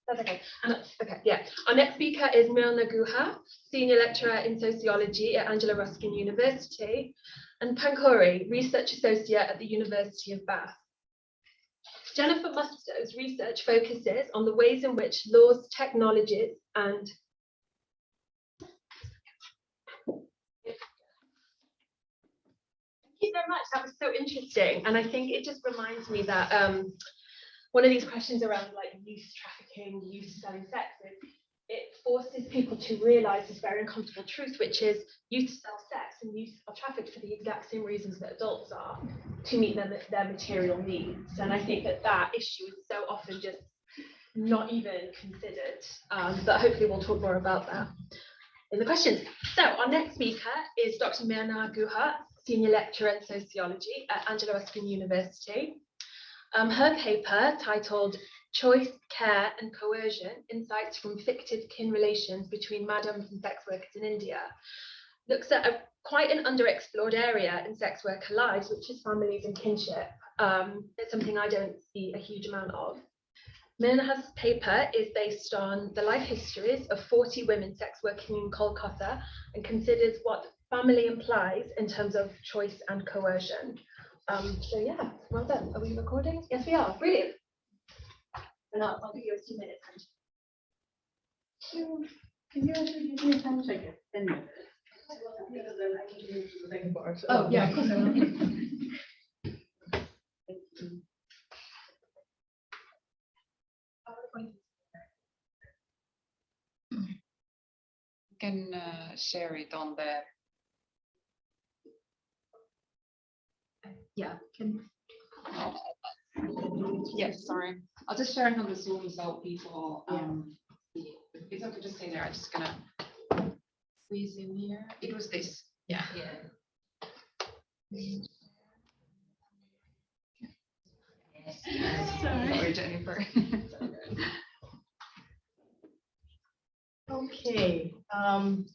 That's okay. Okay, yeah. Our next speaker is Mirna Guha, Senior Lecturer in Sociology at Angela Ruskin University, and Pankhuri, Research Associate at the University of Bath. Jennifer Musto's research focuses on the ways in which laws, technologies, and Thank you so much. That was so interesting, and I think it just reminds me that one of these questions around like youth trafficking, youth selling sex, it forces people to realise this very uncomfortable truth, which is youth sell sex and youth are trafficked for the exact same reasons that adults are, to meet their material needs. And I think that issue is so often just not even considered. But hopefully we'll talk more about that in the questions. So our next speaker is Dr. Mirna Guha, Senior Lecturer in Sociology at Angela Ruskin University. Her paper, titled Choice, Care and Coercion, Insights from Fictive Kin Relations Between Madams and Sex Workers in India, looks at quite an underexplored area in sex worker lives, which is families and kinship. It's something I don't see a huge amount of. Mirna's paper is based on the life histories of 40 women sex working in Kolkata and considers what family implies in terms of choice and coercion. So yeah, well done. Are we recording? Yes, we are. Brilliant. And I'll give you a few minutes. Can you actually give me a time check it? 10 minutes. Oh, yeah, of course I will. You can share it on the. Yeah. Yes, sorry. I'll just share it on the Zoom so people. It's okay to stay there. I'm just gonna squeeze in here. It was this. Yeah. Sorry, Jennifer. Okay.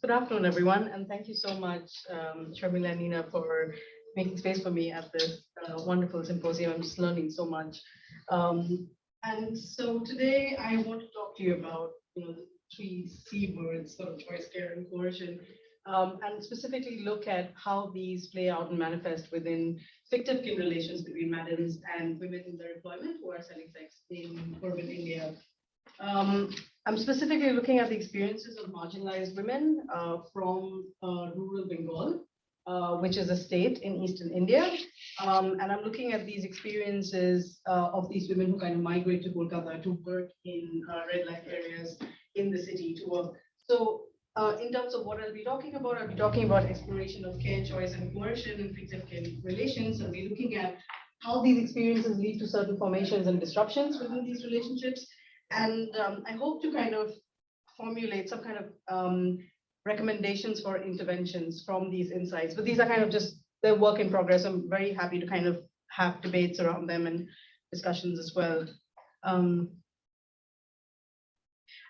Good afternoon, everyone, and thank you so much, Sharmila and Niina, for making space for me at this wonderful symposium. I'm just learning so much. And so today I want to talk to you about the 3 C words, sort of choice, care, and coercion, and specifically look at how these play out and manifest within fictive kin relations between madams and women in their employment who are selling sex in urban India. I'm specifically looking at the experiences of marginalized women from rural Bengal, which is a state in eastern India. And I'm looking at these experiences of these women who kind of migrate to Kolkata to work in red light areas in the city to work. So in terms of what I'll be talking about exploration of care, choice, and coercion in fictive kin relations. I'll be looking at how these experiences lead to certain formations and disruptions within these relationships. And I hope to kind of formulate some kind of recommendations for interventions from these insights. But these are kind of just the work in progress. I'm very happy to kind of have debates around them and discussions as well.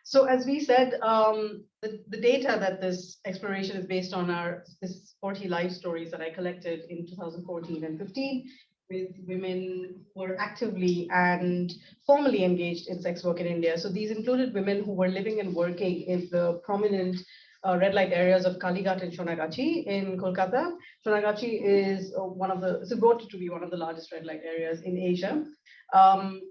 So as we said, the data that this exploration is based on are this 40 life stories that I collected in 2014 and 15 with women who were actively and formally engaged in sex work in India. So these included women who were living and working in the prominent red light areas of Kalighat and Sonagachi in Kolkata. Sonagachi is it's voted to be one of the largest red light areas in Asia. And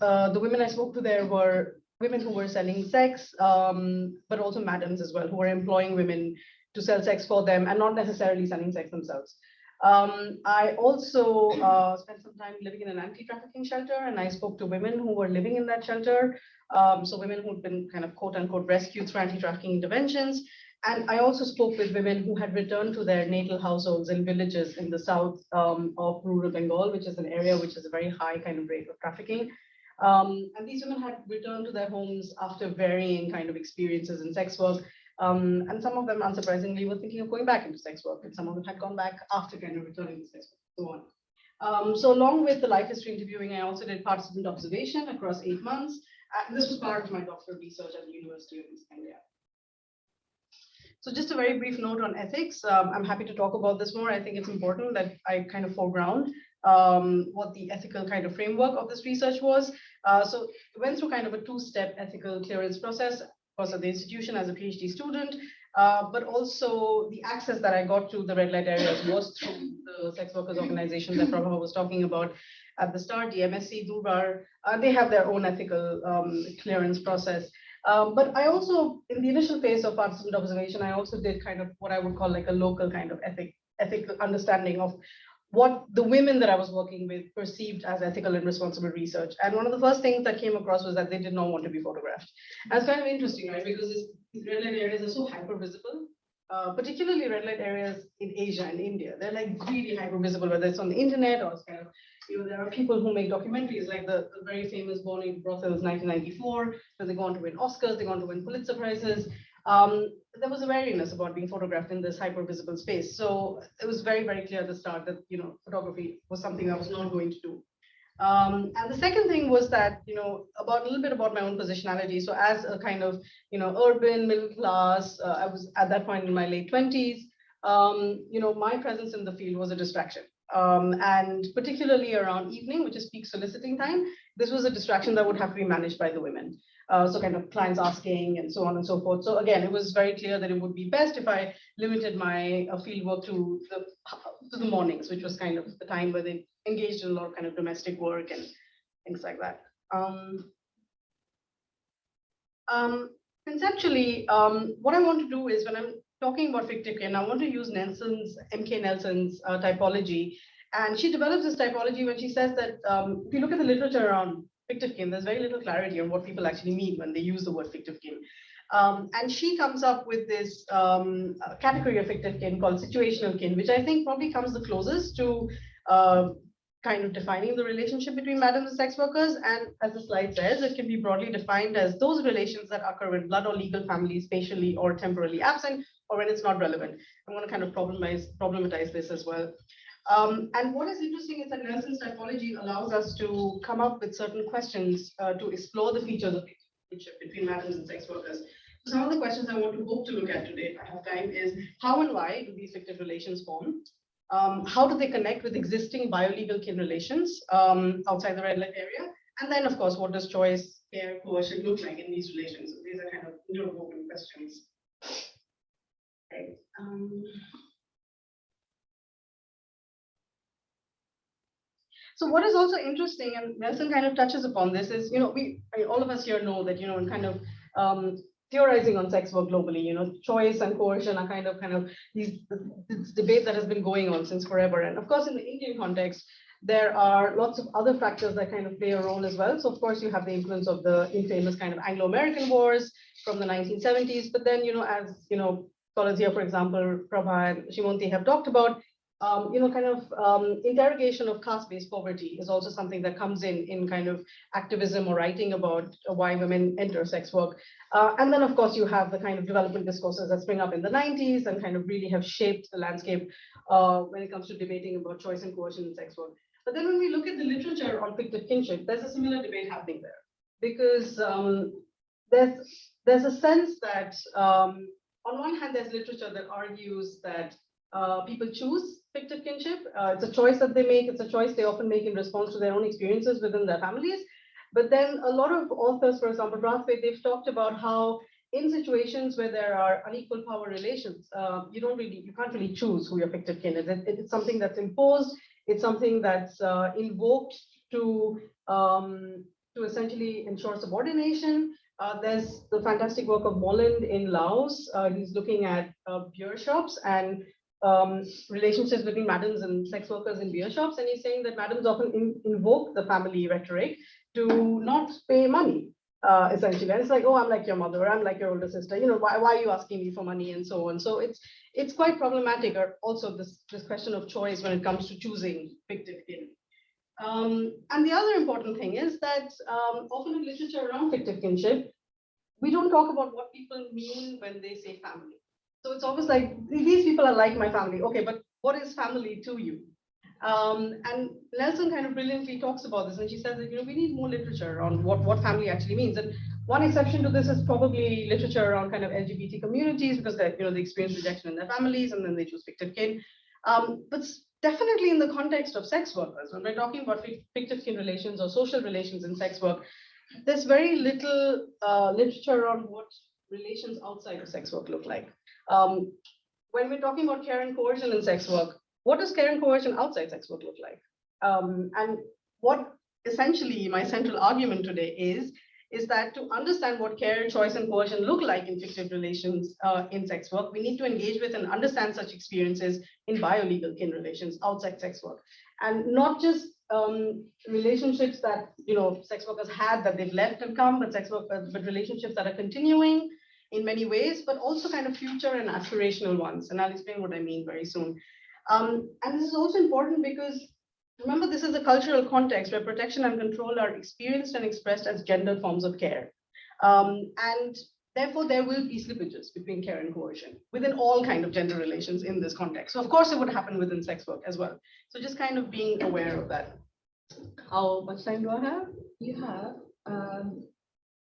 the women I spoke to there were women who were selling sex, but also madams as well, who were employing women to sell sex for them and not necessarily selling sex themselves. I also spent some time living in an anti-trafficking shelter, and I spoke to women who were living in that shelter. So women who'd been kind of quote unquote rescued through anti-trafficking interventions. And I also spoke with women who had returned to their natal households in villages in the south of rural Bengal, which is an area which is a very high kind of rate of trafficking. And these women had returned to their homes after varying kind of experiences in sex work. And some of them, unsurprisingly, were thinking of going back into sex work, and some of them had gone back after kind of returning to sex work, so on. So along with the life history interviewing, I also did participant observation across 8 months. And this was part of my doctoral research at the University of East India. So just a very brief note on ethics. I'm happy to talk about this more. I think it's important that I kind of foreground what the ethical kind of framework of this research was. So went through kind of a two-step ethical clearance process, of course, at the institution as a PhD student, but also the access that I got to the red light areas was through the sex workers organization that Prabha was talking about at the start, the MSc, Durbar. They have their own ethical clearance process. But I also, in the initial phase of participant observation, I also did kind of what I would call like a local kind of ethical understanding of what the women that I was working with perceived as ethical and responsible research. And one of the first things that came across was that they did not want to be photographed. And it's kind of interesting, right? Because these red light areas are so hyper visible, particularly red light areas in Asia and India. They're like really hyper visible, whether it's on the internet or it's kind of, there are people who make documentaries like the very famous Burning Brothels 1994, where they go on to win Oscars, they go on to win Pulitzer Prizes. There was a wariness about being photographed in this hyper visible space. So it was very, very clear at the start that, photography was something I was not going to do. And the second thing was that, a little bit about my own positionality. So as a kind of, urban middle class, I was at that point in my late 20s, my presence in the field was a distraction. And particularly around evening, which is peak soliciting time, this was a distraction that would have to be managed by the women. So kind of clients asking and so on and so forth. So again, it was very clear that it would be best if I limited my field work to the mornings, which was kind of the time where they engaged in a lot of kind of domestic work and things like that. Conceptually, what I want to do is when I'm talking about fictive kin, I want to use M.K. Nelson's typology. And she develops this typology when she says that if you look at the literature around fictive kin, there's very little clarity on what people actually mean when they use the word fictive kin. And she comes up with this category of fictive kin called situational kin, which I think probably comes the closest to kind of defining the relationship between madams and sex workers. And as the slide says, it can be broadly defined as those relations that occur when blood or legal family is spatially or temporally absent, or when it's not relevant. I'm going to kind of problematize this as well. And what is interesting is that Nelson's typology allows us to come up with certain questions to explore the features of relationship between madams and sex workers. So some of the questions I want to hope to look at today, if I have time, is how and why do these fictive relations form? How do they connect with existing biolegal kin relations outside the red light area? And then, of course, what does choice, care, coercion look like in these relations? So these are kind of interwoven questions. Okay. So what is also interesting, and Nelson kind of touches upon this, is, all of us here know that, in kind of theorizing on sex work globally, choice and coercion are kind of this debate that has been going on since forever. And of course, in the Indian context, there are lots of other factors that kind of play a role as well. So of course, you have the influence of the infamous kind of Anglo-American wars from the 1970s. But then, as, scholars here, for example, Prabha and Shimonti have talked about, interrogation of caste-based poverty is also something that comes in kind of activism or writing about why women enter sex work. And then, of course, you have the kind of development discourses that spring up in the 90s and kind of really have shaped the landscape when it comes to debating about choice and coercion in sex work. But then when we look at the literature on fictive kinship, there's a similar debate happening there, because there's a sense that on one hand, there's literature that argues that people choose fictive kinship. It's a choice that they make. It's a choice they often make in response to their own experiences within their families. But then a lot of authors, for example, Brathwaite, they've talked about how in situations where there are unequal power relations, you can't really choose who your fictive kin is. It's something that's imposed. It's something that's invoked to essentially ensure subordination. There's the fantastic work of Molland in Laos. He's looking at beer shops and relationships between madams and sex workers in beer shops, and he's saying that madams often invoke the family rhetoric to not pay money, essentially. And it's like, oh, I'm like your mother, I'm like your older sister, why are you asking me for money, and so on. So it's quite problematic, or also this question of choice when it comes to choosing fictive kin. And the other important thing is that often in literature around fictive kinship, we don't talk about what people mean when they say family. So it's always like, these people are like my family. Okay, but what is family to you? And Nelson kind of brilliantly talks about this, and she says that we need more literature on what family actually means. And one exception to this is probably literature around kind of LGBT communities, because they experience rejection in their families, and then they choose fictive kin. But definitely in the context of sex workers, when we're talking about fictive kin relations or social relations in sex work, there's very little literature on what relations outside of sex work look like. When we're talking about care and coercion in sex work, what does care and coercion outside sex work look like? And what essentially my central argument today is that to understand what care, choice, and coercion look like in fictive relations in sex work, we need to engage with and understand such experiences in biolegal kin relations outside sex work. And not just relationships that sex workers had that they've left and come, but relationships that are continuing in many ways, but also kind of future and aspirational ones. And I'll explain what I mean very soon. And this is also important because remember, this is a cultural context where protection and control are experienced and expressed as gendered forms of care. And therefore, there will be slippages between care and coercion within all kind of gender relations in this context. So of course, it would happen within sex work as well. So just kind of being aware of that. How much time do I have? You have.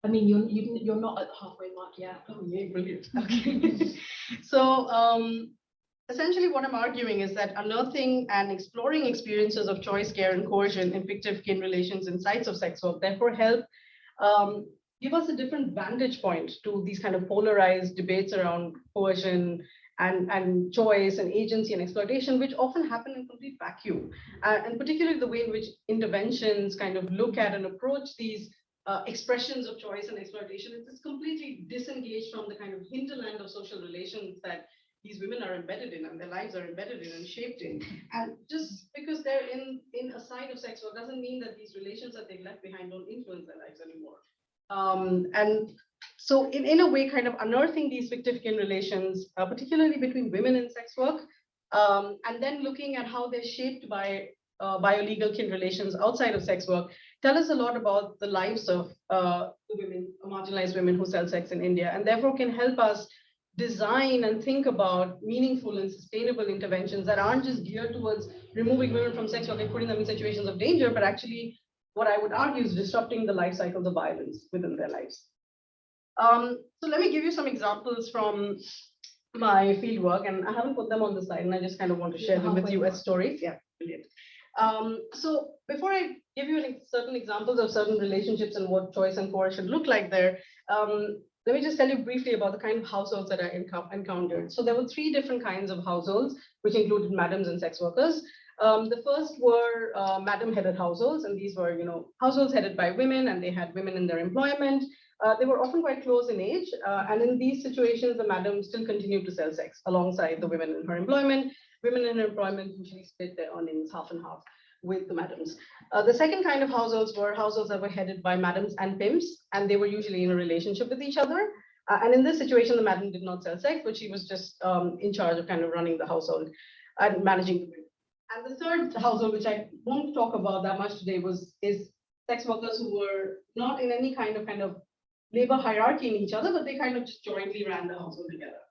I mean, you're not at the halfway mark yet. Oh, yeah, brilliant. Okay. So essentially what I'm arguing is that unearthing and exploring experiences of choice, care, and coercion in fictive kin relations in sites of sex work therefore help give us a different vantage point to these kind of polarized debates around coercion and choice and agency and exploitation, which often happen in complete vacuum. And particularly the way in which interventions kind of look at and approach these expressions of choice and exploitation, it's completely disengaged from the kind of hinterland of social relations that these women are embedded in and their lives are embedded in and shaped in. And just because they're in a side of sex work doesn't mean that these relations that they've left behind don't influence their lives anymore. And so in a way, kind of unearthing these fictive kin relations, particularly between women in sex work, and then looking at how they're shaped by biolegal kin relations outside of sex work, tell us a lot about the lives of the women, marginalized women who sell sex in India, and therefore can help us design and think about meaningful and sustainable interventions that aren't just geared towards removing women from sex work and putting them in situations of danger, but actually what I would argue is disrupting the life cycles of violence within their lives. So let me give you some examples from my fieldwork, and I haven't put them on the slide, and I just kind of want to share them with you as stories. Yeah, brilliant. So before I give you certain examples of certain relationships and what choice and coercion look like there, let me just tell you briefly about the kind of households that I encountered. So there were 3 different kinds of households, which included madams and sex workers. The first were madam-headed households, and these were, households headed by women, and they had women in their employment. They were often quite close in age, and in these situations, the madam still continued to sell sex alongside the women in her employment. Women in employment usually split their earnings half and half with the madams. The second kind of households were households that were headed by madams and pimps, and they were usually in a relationship with each other. And in this situation, the madam did not sell sex, but she was just in charge of kind of running the household and managing the women. And the third household, which I won't talk about that much today, is sex workers who were not in any kind of labor hierarchy in each other, but they kind of just jointly ran the household together.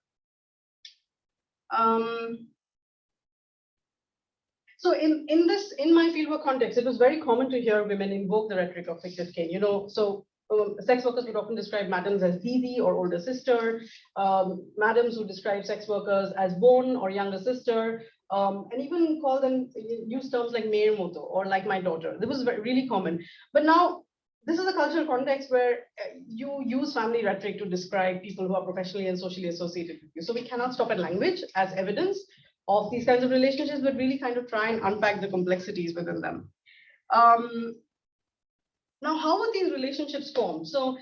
So in my fieldwork context, it was very common to hear women invoke the rhetoric of fictive kin. Sex workers would often describe madams as Didi or older sister, madams would describe sex workers as Bon or younger sister, and even use terms like Mere Moto or like my daughter. This was really common. But now, this is a cultural context where you use family rhetoric to describe people who are professionally and socially associated with you. So we cannot stop at language as evidence of these kinds of relationships, but really kind of try and unpack the complexities within them. Now, how were these relationships formed? So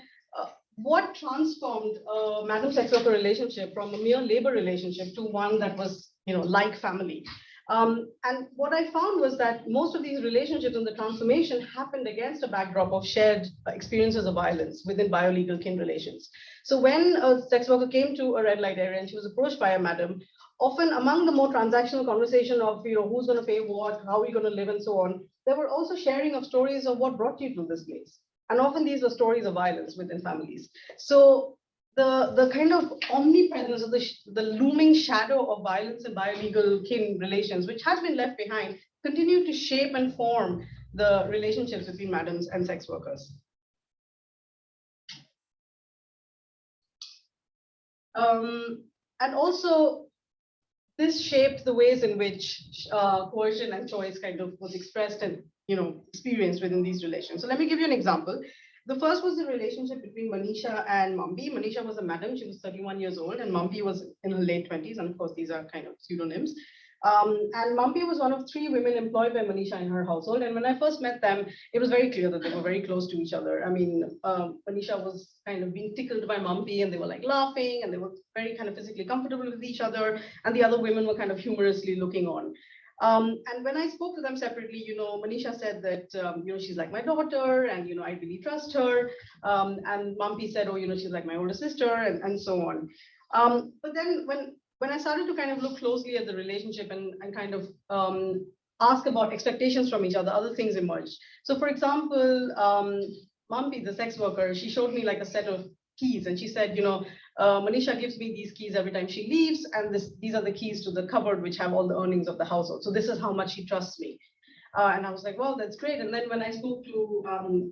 what transformed a madam sex worker relationship from a mere labor relationship to one that was, like family? And what I found was that most of these relationships and the transformation happened against a backdrop of shared experiences of violence within biolegal kin relations. So when a sex worker came to a red light area and she was approached by a madam, often among the more transactional conversation of, who's going to pay what, how are we going to live and so on, there were also sharing of stories of what brought you to this place. And often these were stories of violence within families. So the kind of omnipresence of the looming shadow of violence in biolegal kin relations, which has been left behind, continue to shape and form the relationships between madams and sex workers. And also, this shaped the ways in which coercion and choice kind of was expressed and experienced within these relations. So let me give you an example. The first was the relationship between Manisha and Mampi. Manisha was a madam, she was 31 years old, and Mampi was in her late 20s, and of course these are kind of pseudonyms. And Mampi was one of 3 women employed by Manisha in her household. And when I first met them, it was very clear that they were very close to each other. I mean, Manisha was kind of being tickled by Mampi, and they were like laughing, and they were very kind of physically comfortable with each other. And the other women were kind of humorously looking on. And when I spoke to them separately, Manisha said that, she's like my daughter, and, I really trust her. And Mampi said, oh, she's like my older sister, and so on. But then when I started to kind of look closely at the relationship and kind of ask about expectations from each other things emerged. So for example, Mampi, the sex worker, she showed me like a set of keys, and she said, Manisha gives me these keys every time she leaves, and these are the keys to the cupboard which have all the earnings of the household. So this is how much she trusts me. And I was like, well, that's great. And then when I spoke to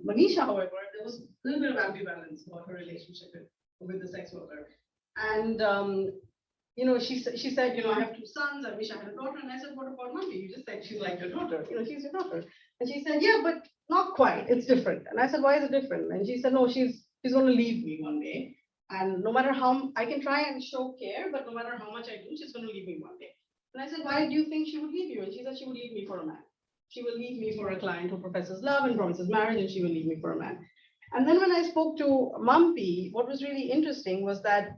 Manisha, however, there was a little bit of ambivalence about her relationship with the sex worker. And she said, I have 2 sons, I wish I had a daughter. And I said, what about Mampi? You just said she's like your daughter, she's your daughter. And she said, yeah, but not quite, it's different. And I said, why is it different? And she said, no, she's going to leave me one day. And no matter how, I can try and show care, but no matter how much I do, she's going to leave me one day. And I said, why do you think she would leave you? And she said, she would leave me for a man. She will leave me for a client who professes love and promises marriage, and she will leave me for a man. And then when I spoke to Mampi, what was really interesting was that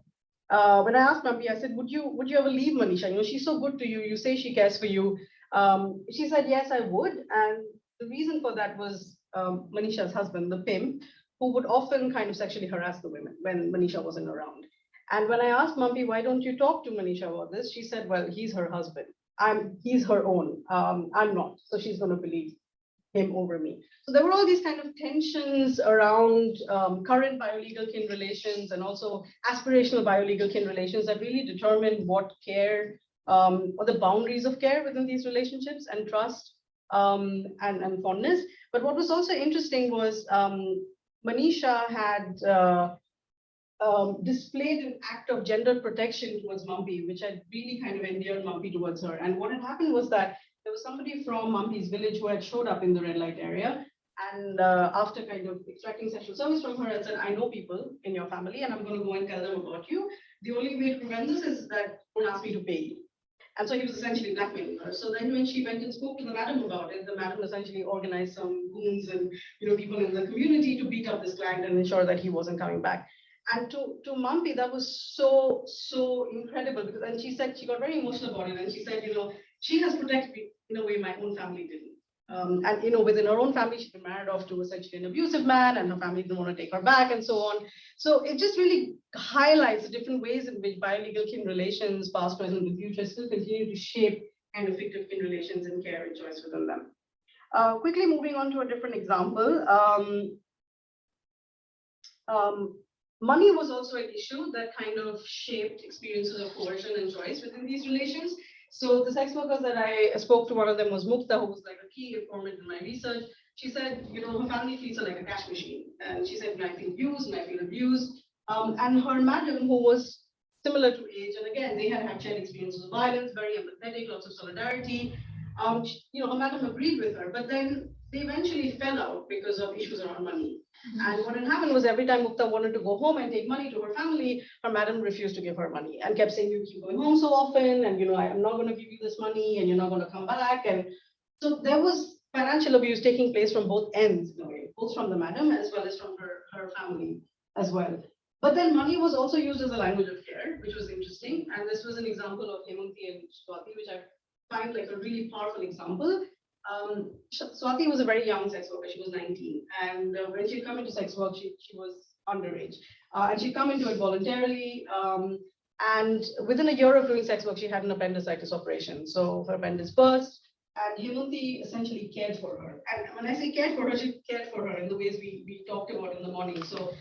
when I asked Mampi, I said, would you ever leave Manisha? She's so good to you. You say she cares for you. She said, yes, I would. And the reason for that was Manisha's husband, the pimp, who would often kind of sexually harass the women when Manisha wasn't around. And when I asked Mampi, why don't you talk to Manisha about this? She said, well, he's her husband. He's her own. I'm not. So she's going to believe him over me. So there were all these kind of tensions around current biolegal kin relations and also aspirational biolegal kin relations that really determined what care or the boundaries of care within these relationships and trust and fondness. But what was also interesting was Manisha had displayed an act of gender protection towards Mampi, which had really kind of endeared Mampi towards her. And what had happened was that there was somebody from Mampi's village who had showed up in the red light area. And after kind of extracting sexual service from her and said, I know people in your family, and I'm going to go and tell them about you. The only way to prevent this is that don't ask me to pay you. And so he was essentially blackmailing her. So then when she went and spoke to the madam about it, the madam essentially organized some goons and people in the community to beat up this client and ensure that he wasn't coming back. And to Mampi, that was so incredible because, and she said, she got very emotional about it. And she said, she has protected me in a way my own family didn't. And within her own family, she'd been married off to essentially an abusive man, and her family didn't want to take her back, and so on. So it just really highlights the different ways in which biolegal kin relations, past, present, and future, still continue to shape kind of fictive kin relations and care and choice within them. Quickly moving on to a different example. Money was also an issue that kind of shaped experiences of coercion and choice within these relations. So the sex workers that I spoke to, one of them was Musto, who was like a key informant in my research. She said, her family treats her like a cash machine. And she said, I feel used and I feel abused. And her madam, who was similar to age, and again, they had shared experiences of violence, very empathetic, lots of solidarity. Her madam agreed with her, but then they eventually fell out because of issues around money. And what had happened was every time Mukta wanted to go home and take money to her family, her madam refused to give her money and kept saying, you keep going home so often, and I am not going to give you this money, and you're not going to come back. And so there was financial abuse taking place from both ends, in a way, both from the madam as well as from her family as well. But then money was also used as a language of care, which was interesting. And this was an example of Hemanthy and Swati, which I find like a really powerful example. Swati was a very young sex worker. She was 19. And when she'd come into sex work, she was underage. And she'd come into it voluntarily. And within a year of doing sex work, she had an appendicitis operation. So her appendix burst. And Hemanthy essentially cared for her. And when I say cared for her, she cared for her in the ways we talked about in the morning. So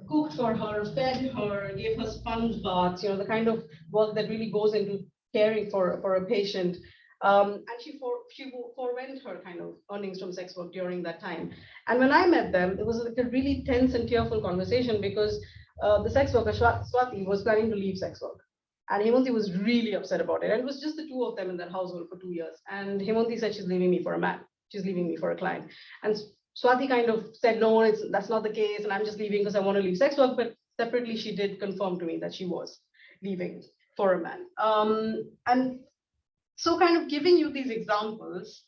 cooked for her, fed her, gave her sponge baths, the kind of work that really goes into caring for a patient. And she forewent her kind of earnings from sex work during that time. And when I met them, it was like a really tense and tearful conversation because the sex worker, Swati, was planning to leave sex work. And Hemanti was really upset about it. And it was just the two of them in that household for 2 years. And Hemanti said she's leaving me for a man. She's leaving me for a client. And Swati kind of said, no, that's not the case. And I'm just leaving because I want to leave sex work. But separately, she did confirm to me that she was leaving for a man. And so kind of giving you these examples,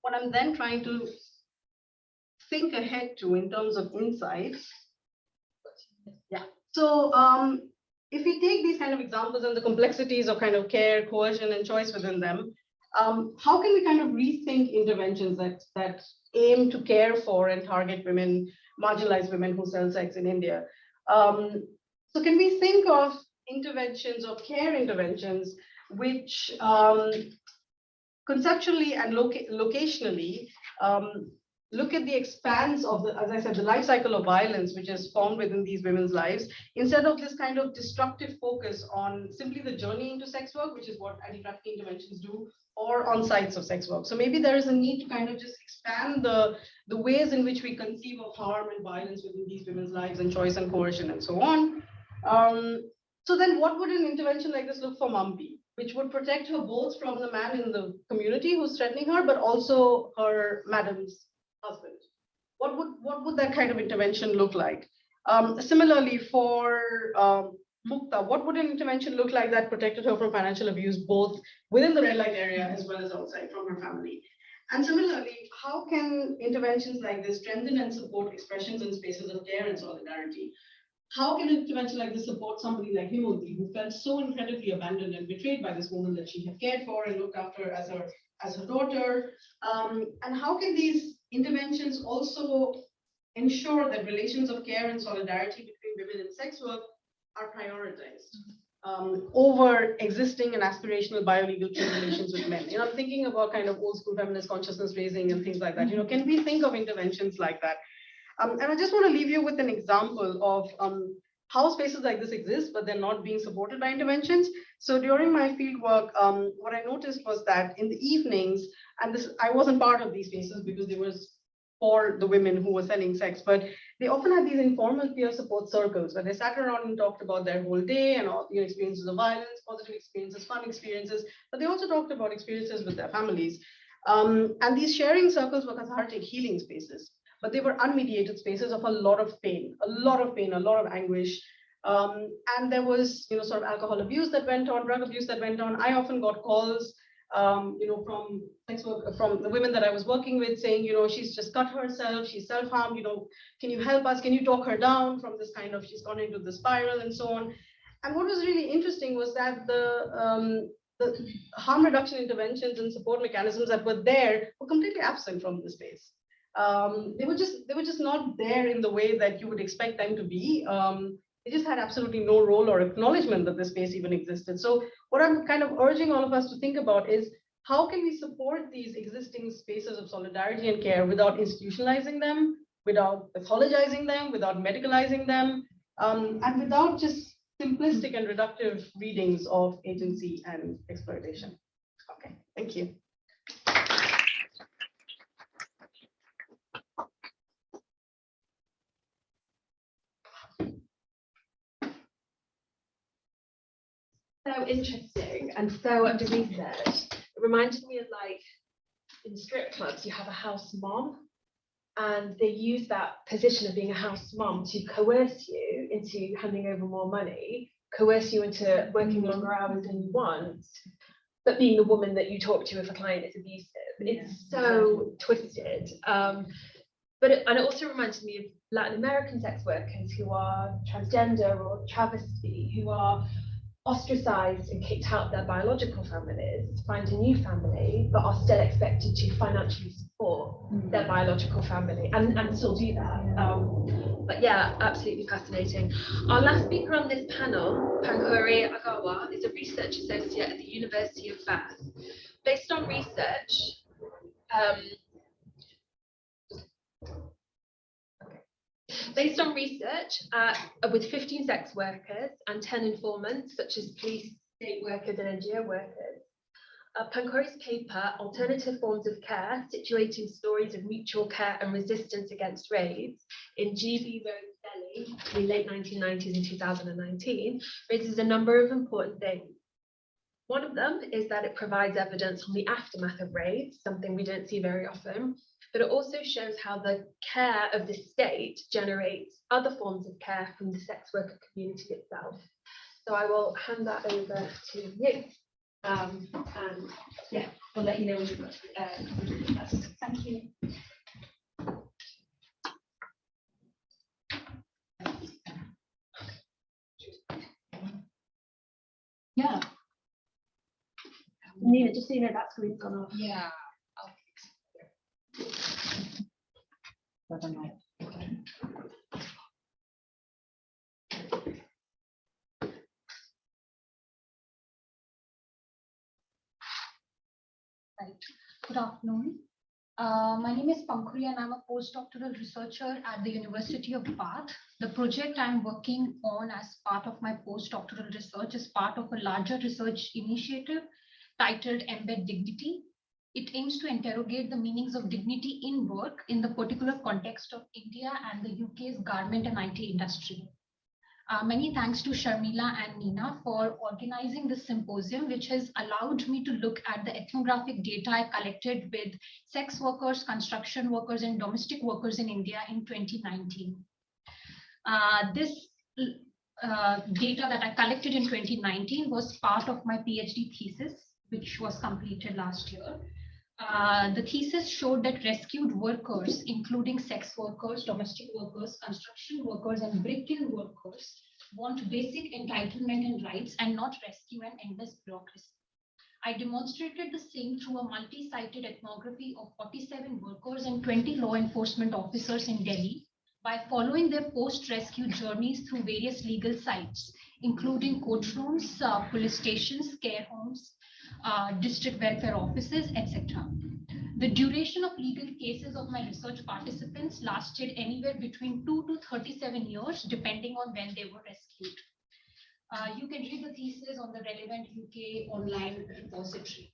what I'm then trying to think ahead to in terms of insights. Yeah. So if we take these kind of examples and the complexities of kind of care, coercion, and choice within them, how can we kind of rethink interventions that aim to care for and target women, marginalized women who sell sex in India? So can we think of interventions or care interventions which conceptually and locationally look at the expanse of the, as I said, the life cycle of violence which is formed within these women's lives, instead of this kind of destructive focus on simply the journey into sex work, which is what anti-trafficking interventions do, or on sites of sex work. So maybe there is a need to kind of just expand the ways in which we conceive of harm and violence within these women's lives and choice and coercion and so on. So then what would an intervention like this look for Mampi, which would protect her both from the man in the community who's threatening her, but also her madam's husband? What would that kind of intervention look like? Similarly, for Mukta, what would an intervention look like that protected her from financial abuse, both within the red light area as well as outside from her family? And similarly, how can interventions like this strengthen and support expressions and spaces of care and solidarity? How can an intervention like this support somebody like Hemanti, who felt so incredibly abandoned and betrayed by this woman that she had cared for and looked after as her daughter? And how can these interventions also ensure that relations of care and solidarity between women in sex work are prioritized over existing and aspirational biolegal relations with men? I'm thinking about kind of old school feminist consciousness raising and things like that. Can we think of interventions like that? And I just want to leave you with an example of how spaces like this exist, but they're not being supported by interventions. So during my field work, what I noticed was that in the evenings, and I wasn't part of these spaces because they was for the women who were selling sex, but they often had these informal peer support circles where they sat around and talked about their whole day and all experiences of violence, positive experiences, fun experiences, but they also talked about experiences with their families. And these sharing circles were cathartic healing spaces, but they were unmediated spaces of a lot of pain, a lot of anguish. And there was, sort of alcohol abuse that went on, drug abuse that went on. I often got calls, from sex work, from the women that I was working with saying, she's just cut herself, she's self-harmed, can you help us? Can you talk her down from this kind of, she's gone into the spiral and so on. And what was really interesting was that the harm reduction interventions and support mechanisms that were there were completely absent from the space. They were just not there in the way that you would expect them to be. They just had absolutely no role or acknowledgement that this space even existed. So what I'm kind of urging all of us to think about is how can we support these existing spaces of solidarity and care without institutionalizing them, without pathologizing them, without medicalizing them, and without just simplistic and reductive readings of agency and exploitation. Okay, thank you. So interesting and so under researched. It reminded me of like in strip clubs, you have a house mom, and they use that position of being a house mom to coerce you into handing over more money, coerce you into working longer hours than you want, but being the woman that you talk to if a client is abusive. It's so twisted. And it also reminded me of Latin American sex workers who are transgender or travesty, who are ostracized and kicked out of their biological families to find a new family, but are still expected to financially support their biological family and still do that. But yeah, absolutely fascinating. Our last speaker on this panel, Pankhuri Agarwal, is a research associate at the University of Bath. Based on research, with 15 sex workers and 10 informants, such as police, state workers, and NGO workers, Pankhuri's paper, Alternative Forms of Care, Situating Stories of Mutual Care and Resistance Against Raids in GB Road Delhi in the late 1990s and 2019 raises a number of important things. One of them is that it provides evidence on the aftermath of raids, something we don't see very often, but it also shows how the care of the state generates other forms of care from the sex worker community itself. So I will hand that over to you. And yeah, we'll let you know when you've got Thank you. Yeah. Niina, just so you know, that screen's gone off. Yeah. Right. Good afternoon. My name is Pankhuri and I'm a postdoctoral researcher at the University of Bath. The project I'm working on as part of my postdoctoral research is part of a larger research initiative titled Embed Dignity. It aims to interrogate the meanings of dignity in work in the particular context of India and the UK's garment and IT industry. Many thanks to Sharmila and Niina for organizing this symposium, which has allowed me to look at the ethnographic data I collected with sex workers, construction workers, and domestic workers in India in 2019. This data that I collected in 2019 was part of my PhD thesis, which was completed last year. The thesis showed that rescued workers, including sex workers, domestic workers, construction workers, and brick kiln workers, want basic entitlement and rights and not rescue and endless bureaucracy. I demonstrated the same through a multi-sited ethnography of 47 workers and 20 law enforcement officers in Delhi by following their post-rescue journeys through various legal sites, including courtrooms, police stations, care homes, district welfare offices, etc. The duration of legal cases of my research participants lasted anywhere between 2 to 37 years, depending on when they were rescued. You can read the thesis on the relevant UK online repository.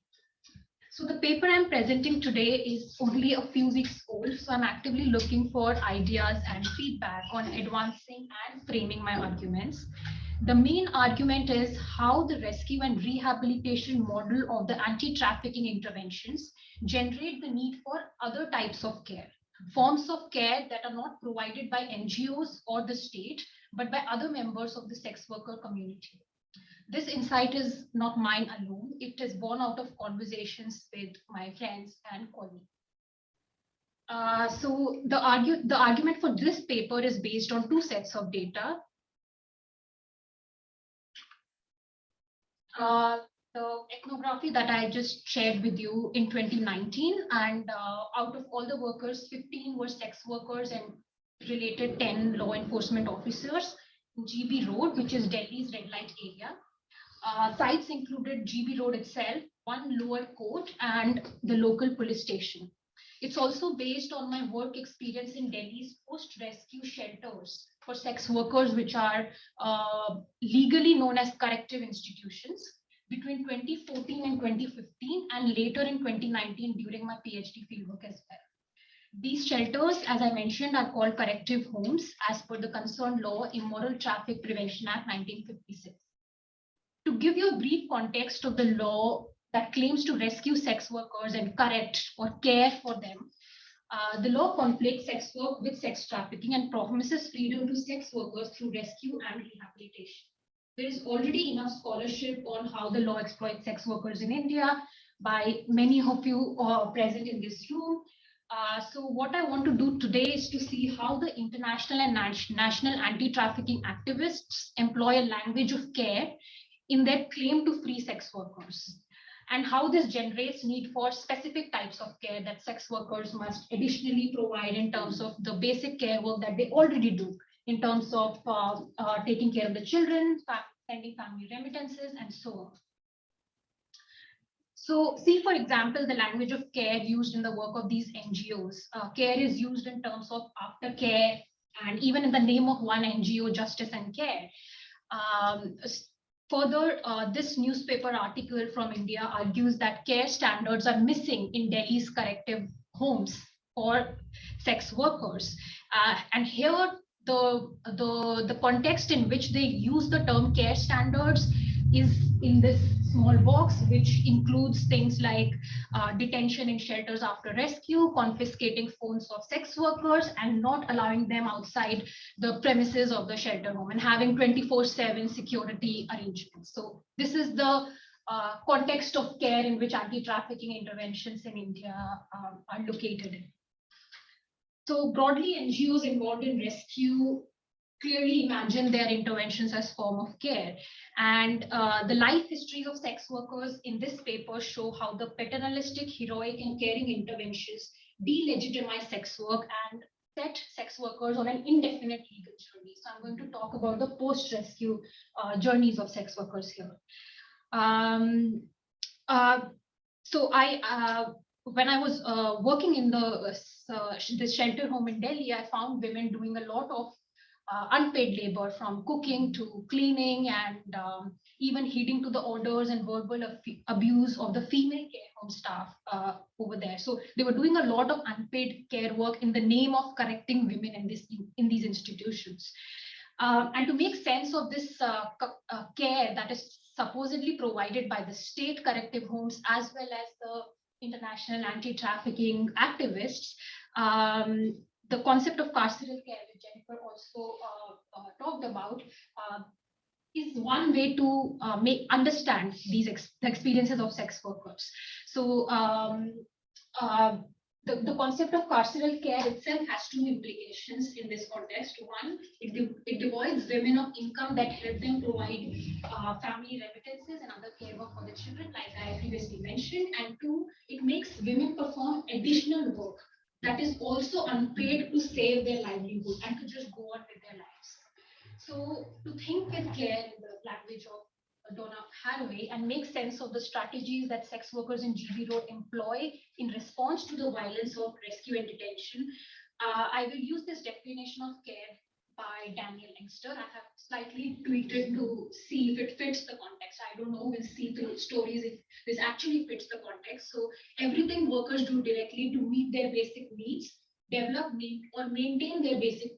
So the paper I'm presenting today is only a few weeks old, so I'm actively looking for ideas and feedback on advancing and framing my arguments. The main argument is how the rescue and rehabilitation model of the anti-trafficking interventions generate the need for other types of care, forms of care that are not provided by NGOs or the state, but by other members of the sex worker community. This insight is not mine alone. It is born out of conversations with my friends and colleagues. So the argument for this paper is based on two sets of data. The ethnography that I just shared with you in 2019, and out of all the workers, 15 were sex workers and related 10 law enforcement officers in GB Road, which is Delhi's red light area. Sites included GB Road itself, one lower court, and the local police station. It's also based on my work experience in Delhi's post-rescue shelters for sex workers, which are legally known as corrective institutions, between 2014 and 2015, and later in 2019 during my PhD fieldwork as well. These shelters, as I mentioned, are called corrective homes as per the concerned law, Immoral Traffic Prevention Act 1956. To give you a brief context of the law that claims to rescue sex workers and correct or care for them, the law conflicts sex work with sex trafficking and promises freedom to sex workers through rescue and rehabilitation. There is already enough scholarship on how the law exploits sex workers in India by many of you present in this room. So what I want to do today is to see how the international and national anti-trafficking activists employ a language of care in their claim to free sex workers, and how this generates need for specific types of care that sex workers must additionally provide in terms of the basic care work that they already do, in terms of taking care of the children, sending family remittances, and so on. So see, for example, the language of care used in the work of these NGOs. Care is used in terms of aftercare, and even in the name of one NGO, Justice and Care. Further, this newspaper article from India argues that care standards are missing in Delhi's corrective homes for sex workers. And here, the context in which they use the term care standards is in this small box, which includes things like detention in shelters after rescue, confiscating phones of sex workers, and not allowing them outside the premises of the shelter home, and having 24/7 security arrangements. So this is the context of care in which anti-trafficking interventions in India are located in. So broadly, NGOs involved in rescue clearly imagine their interventions as form of care. And the life histories of sex workers in this paper show how the paternalistic, heroic, and caring interventions delegitimize sex work and set sex workers on an indefinite legal journey. So I'm going to talk about the post-rescue journeys of sex workers here. When I was working in the shelter home in Delhi, I found women doing a lot of unpaid labor, from cooking to cleaning, and even heeding to the orders and verbal abuse of the female care home staff over there. So they were doing a lot of unpaid care work in the name of correcting women in these institutions. And to make sense of this care that is supposedly provided by the state corrective homes as well as the international anti-trafficking activists, the concept of carceral care, which Jennifer also talked about, is one way to understand these experiences of sex workers. So the concept of carceral care itself has two implications in this context. One, it devoids women of income that help them provide family remittances and other care work for the children, like I previously mentioned. And two, it makes women perform additional work that is also unpaid to save their livelihood and to just go on with their lives. So to think with care in the language of Donna Haraway and make sense of the strategies that sex workers in GB Road employ in response to the violence of rescue and detention, I will use this definition of care by Daniel Engster. I have slightly tweaked it to see if it fits the context. I don't know, we'll see through stories if this actually fits the context. So everything workers do directly to meet their basic needs, develop or maintain their basic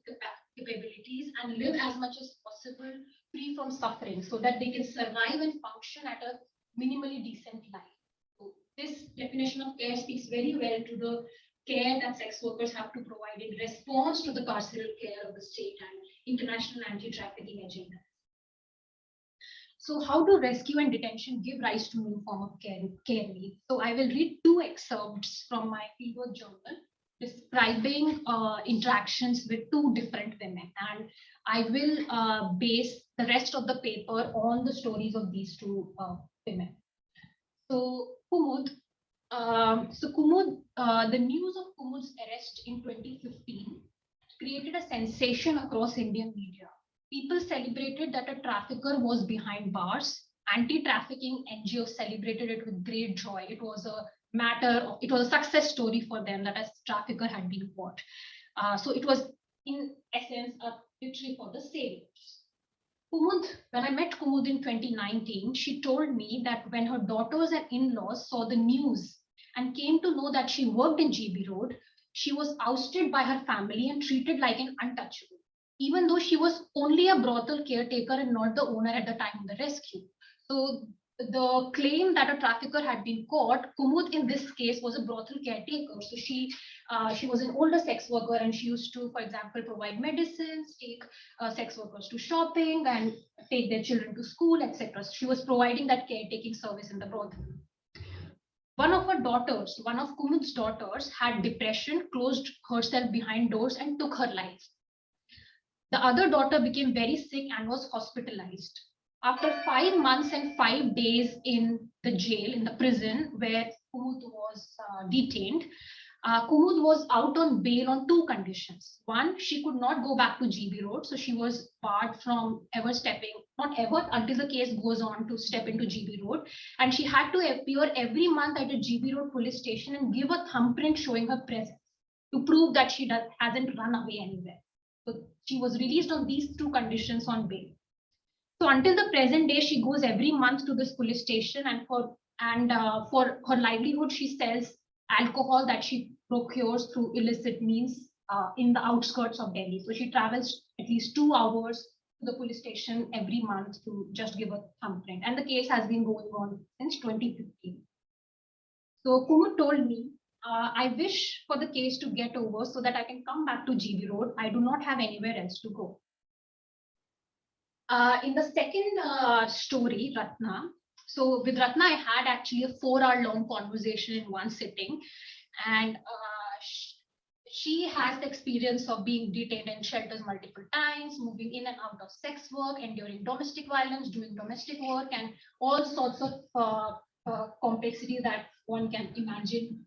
capabilities, and live as much as possible free from suffering so that they can survive and function at a minimally decent life. So this definition of care speaks very well to the care that sex workers have to provide in response to the carceral care of the state and international anti-trafficking agenda. So how do rescue and detention give rise to new form of care needs? So I will read two excerpts from my fieldwork journal describing interactions with two different women, and I will base the rest of the paper on the stories of these two women. So Kumud, the news of Kumud's arrest in 2015 created a sensation across Indian media. People celebrated that a trafficker was behind bars. Anti-trafficking NGOs celebrated it with great joy. It was a success story for them that a trafficker had been caught. So it was, in essence, a victory for the saviors. Kumud, when I met Kumud in 2019, she told me that when her daughters and in-laws saw the news and came to know that she worked in GB Road, she was ousted by her family and treated like an untouchable, even though she was only a brothel caretaker and not the owner at the time of the rescue. So the claim that a trafficker had been caught, Kumud in this case was a brothel caretaker. So she was an older sex worker, and she used to, for example, provide medicines, take sex workers to shopping, and take their children to school, etc. So she was providing that caretaking service in the brothel. One of Kumud's daughters, had depression, closed herself behind doors, and took her life. The other daughter became very sick and was hospitalized. After 5 months and 5 days in the jail, in the prison where Kumud was detained, Kumud was out on bail on two conditions. One, she could not go back to GB Road, so she was barred from ever stepping, not ever, until the case goes on, to step into GB Road. And she had to appear every month at a GB Road police station and give a thumbprint showing her presence to prove that she hasn't run away anywhere. So she was released on these two conditions on bail. So until the present day, she goes every month to this police station, and for her livelihood, she sells alcohol that she procures through illicit means in the outskirts of Delhi. So she travels at least 2 hours to the police station every month to just give a thumbprint. And the case has been going on since 2015. So Kumud told me, I wish for the case to get over so that I can come back to GB Road. I do not have anywhere else to go. In the second story, Ratna, so with Ratna, I had actually a 4-hour-long conversation in one sitting, and she has the experience of being detained in shelters multiple times, moving in and out of sex work, enduring domestic violence, doing domestic work, and all sorts of complexity that one can imagine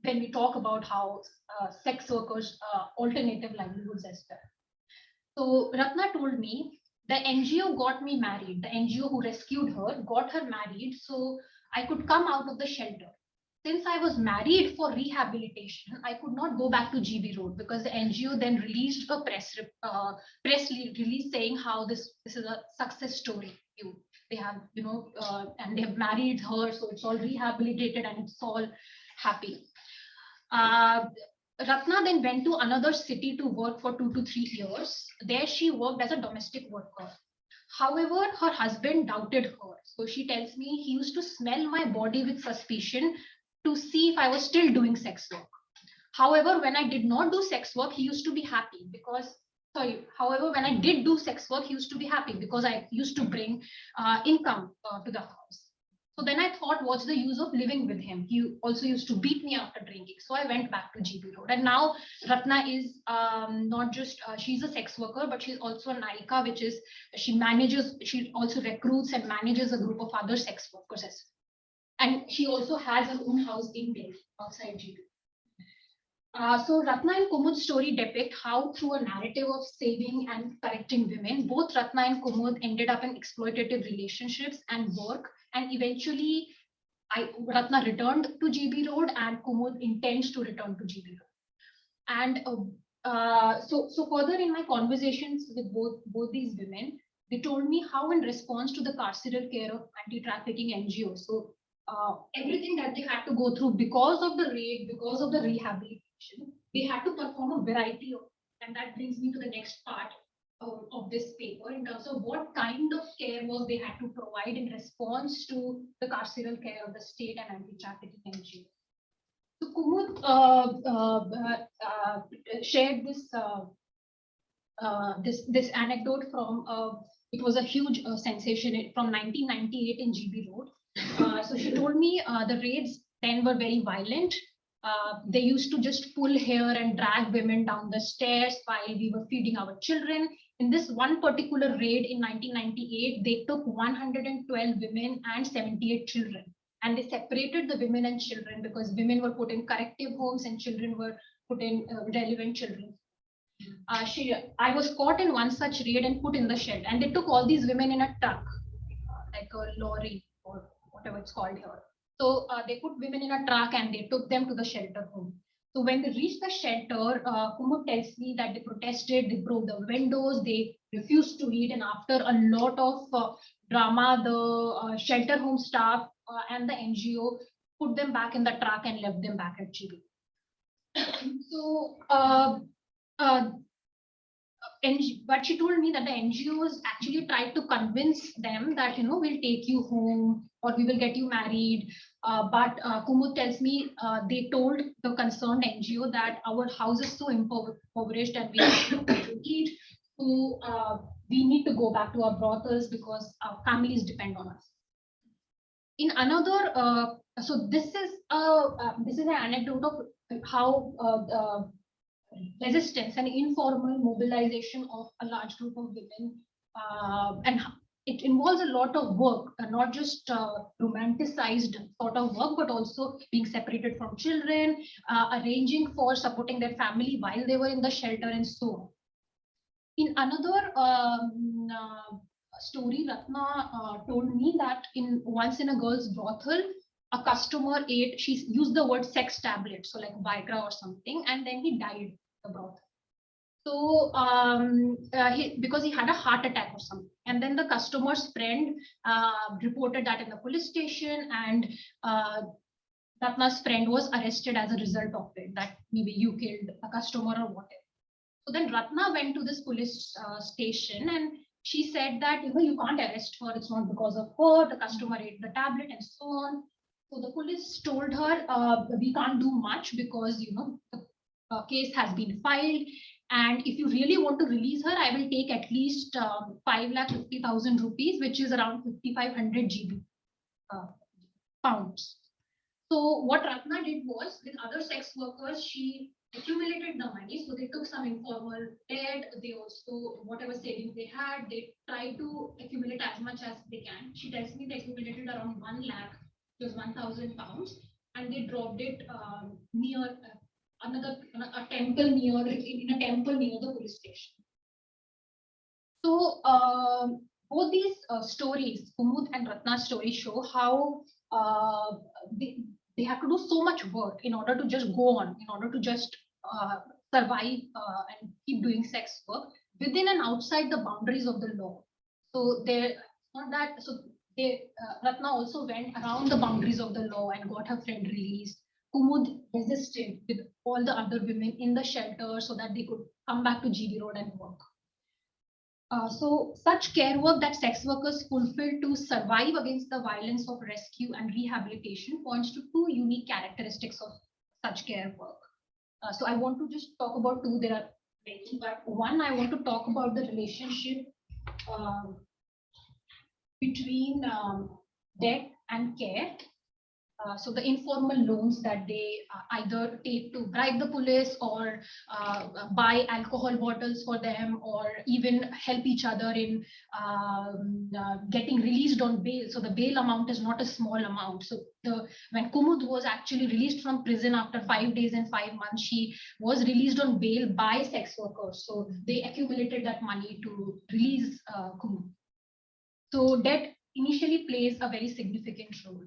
when we talk about how sex workers alternative livelihoods as well. So Ratna told me the NGO got me married. The NGO who rescued her got her married so I could come out of the shelter. Since I was married for rehabilitation, I could not go back to GB Road because the NGO then released a press release saying how this is a success story. They have, and they have married her, so it's all rehabilitated and it's all happy. Ratna then went to another city to work for 2 to 3 years. There she worked as a domestic worker. However, her husband doubted her. So she tells me he used to smell my body with suspicion to see if I was still doing sex work. However, when I did not do sex work, he used to be happy because, however, when I did do sex work, he used to be happy because I used to bring income to the house. So then I thought, what's the use of living with him? He also used to beat me after drinking. So I went back to GB Road. And now Ratna is not just, she's a sex worker, but she's also a Naika, which is, she also recruits and manages a group of other sex workers as well. And she also has her own house in Delhi, outside GB. So Ratna and Kumud's story depict how through a narrative of saving and correcting women, both Ratna and Kumud ended up in exploitative relationships and work. And eventually, Ratna returned to GB Road and Kumud intends to return to GB Road. And so further in my conversations with both these women, they told me how in response to the carceral care of anti-trafficking NGOs, so everything that they had to go through because of the raid, because of the rehabilitation, they had to perform a variety of, and that brings me to the next part of this paper in terms of what kind of care work they had to provide in response to the carceral care of the state and anti-trafficking NGO. So Kumud shared this anecdote from it was a huge sensation from 1998 in GB Road. So she told me the raids then were very violent. They used to just pull hair and drag women down the stairs while we were feeding our children. In this one particular raid in 1998, they took 112 women and 78 children. And they separated the women and children because women were put in corrective homes and children were put in relevant children. I was caught in one such raid and put in the shed. And they took all these women in a truck, like a lorry or whatever it's called here. So they put women in a truck and they took them to the shelter home. So when they reached the shelter, Kumud tells me that they protested, they broke the windows, they refused to eat. And after a lot of drama, the shelter home staff and the NGO put them back in the truck and left them back at GB. So, but she told me that the NGOs actually tried to convince them that, we'll take you home or we will get you married. But Kumud tells me they told the concerned NGO that our house is so impoverished and we have to eat. So we need to go back to our brothels because our families depend on us. In another, so this is an anecdote of how resistance and informal mobilization of a large group of women, and it involves a lot of work, not just romanticized sort of work, but also being separated from children, arranging for supporting their family while they were in the shelter and so on. In another story, Ratna told me that once in a girl's brothel, a customer ate, she used the word sex tablet, so like Viagra or something, and then he died the brothel. So because he had a heart attack or something, and then the customer's friend reported that in the police station, and Ratna's friend was arrested as a result of it, that maybe you killed a customer or whatever. So then Ratna went to this police station and she said that, you can't arrest her. It's not because of her. The customer ate the tablet and so on. So the police told her, we can't do much because, the case has been filed. And if you really want to release her, I will take at least 5,50,000 rupees, which is around 5,500 GB pounds. So what Ratna did was, with other sex workers, she accumulated the money. So they took some informal debt. They also, whatever savings they had, they tried to accumulate as much as they can. She tells me they accumulated around 1 lakh, it was 1,000 pounds, and they dropped it near a temple near in a temple near the police station. So both these stories, Kumud and Ratna's story, show how they have to do so much work in order to just go on, in order to just survive and keep doing sex work within and outside the boundaries of the law. So Ratna also went around the boundaries of the law and got her friend released. Kumud resisted with all the other women in the shelter so that they could come back to GB Road and work. So such care work that sex workers fulfill to survive against the violence of rescue and rehabilitation points to two unique characteristics of such care work. So I want to just talk about two. There are many, but one, I want to talk about the relationship between debt and care. So the informal loans that they either take to bribe the police or buy alcohol bottles for them, or even help each other in getting released on bail. So the bail amount is not a small amount. So when Kumud was actually released from prison after 5 days and 5 months, she was released on bail by sex workers. So they accumulated that money to release Kumud. So debt initially plays a very significant role.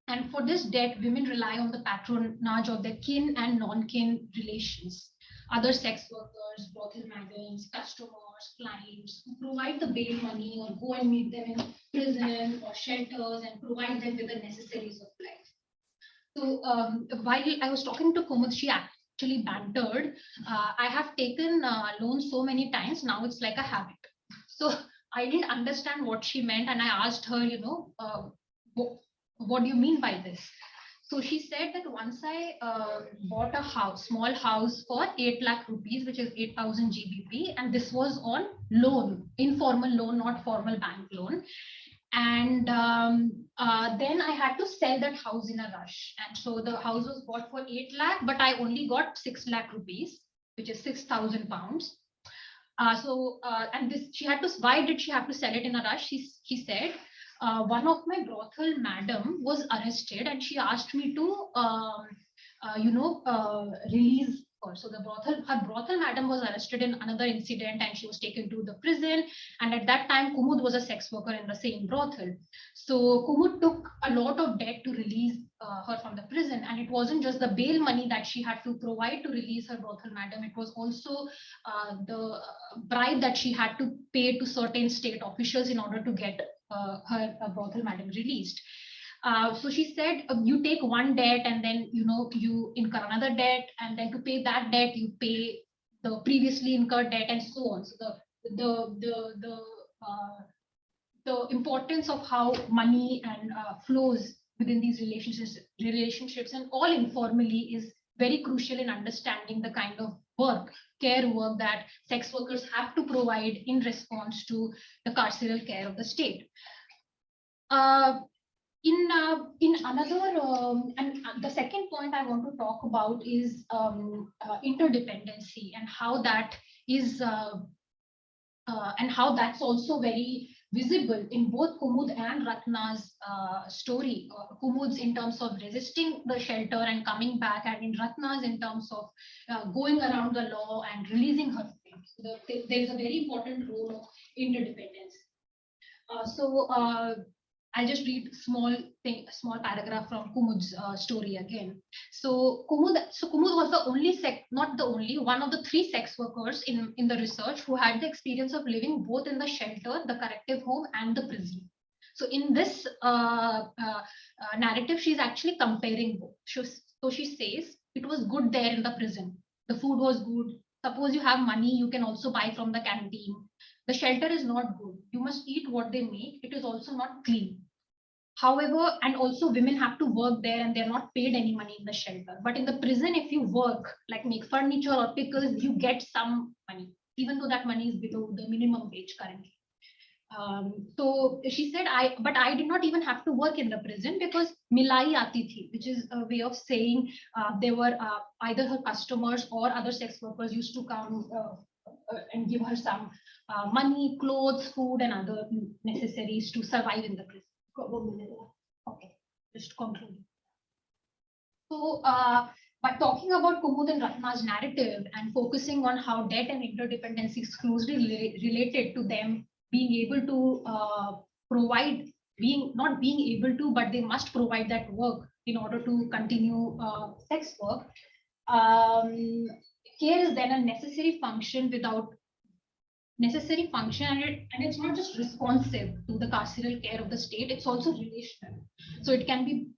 And for this debt, women rely on the patronage of their kin and non-kin relations, other sex workers, brothel madams, customers, clients, who provide the bail money or go and meet them in prison or shelters and provide them with the necessaries of life. So while I was talking to Kumud, she actually bantered, I have taken loans so many times, now it's like a habit. So I didn't understand what she meant, and I asked her, what do you mean by this? So she said that once I bought a small house for 8 lakh rupees, which is 8,000 GBP, and this was on loan, informal loan, not formal bank loan. And then I had to sell that house in a rush. And so the house was bought for 8 lakh, but I only got 6 lakh rupees, which is 6,000 pounds. And this, why did she have to sell it in a rush? She said, one of my brothel madam was arrested and she asked me to, release her. So her brothel madam was arrested in another incident and she was taken to the prison. And at that time, Kumud was a sex worker in the same brothel. So Kumud took a lot of debt to release her from the prison. And it wasn't just the bail money that she had to provide to release her brothel madam. It was also the bribe that she had to pay to certain state officials in order to get her brothel madam released. So she said, you take one debt and then, you incur another debt, and then to pay that debt, you pay the previously incurred debt and so on. So the importance of how money and flows within these relationships and all informally is very crucial in understanding the kind of care work that sex workers have to provide in response to the carceral care of the state. In another, and the second point I want to talk about is interdependency and how that is, and how that's also very visible in both Kumud and Ratna's story. Kumud's in terms of resisting the shelter and coming back, and in Ratna's in terms of going around the law and releasing her friends. So there is a very important role of interdependence. I'll just read a small paragraph from Kumud's story again. So Kumud was the only not the only, one of the 3 sex workers in the research who had the experience of living both in the shelter, the corrective home, and the prison. So in this narrative, she's actually comparing both. So she says it was good there in the prison. The food was good. Suppose you have money, you can also buy from the canteen. The shelter is not good. You must eat what they make. It is also not clean. However, and also women have to work there and they're not paid any money in the shelter. But in the prison, if you work, like make furniture or pickles, you get some money, even though that money is below the minimum wage currently. So she said, but I did not even have to work in the prison because milai aati thi, which is a way of saying there were either her customers or other sex workers used to come and give her some money, clothes, food, and other necessaries to survive in the prison. Okay, just conclude. So, by talking about Kumud and Ratna's narrative and focusing on how debt and interdependency is closely related to them being able to provide, not being able to, but they must provide that work in order to continue sex work. Care is then a necessary function and it's not just responsive to the carceral care of the state, it's also relational. So it can be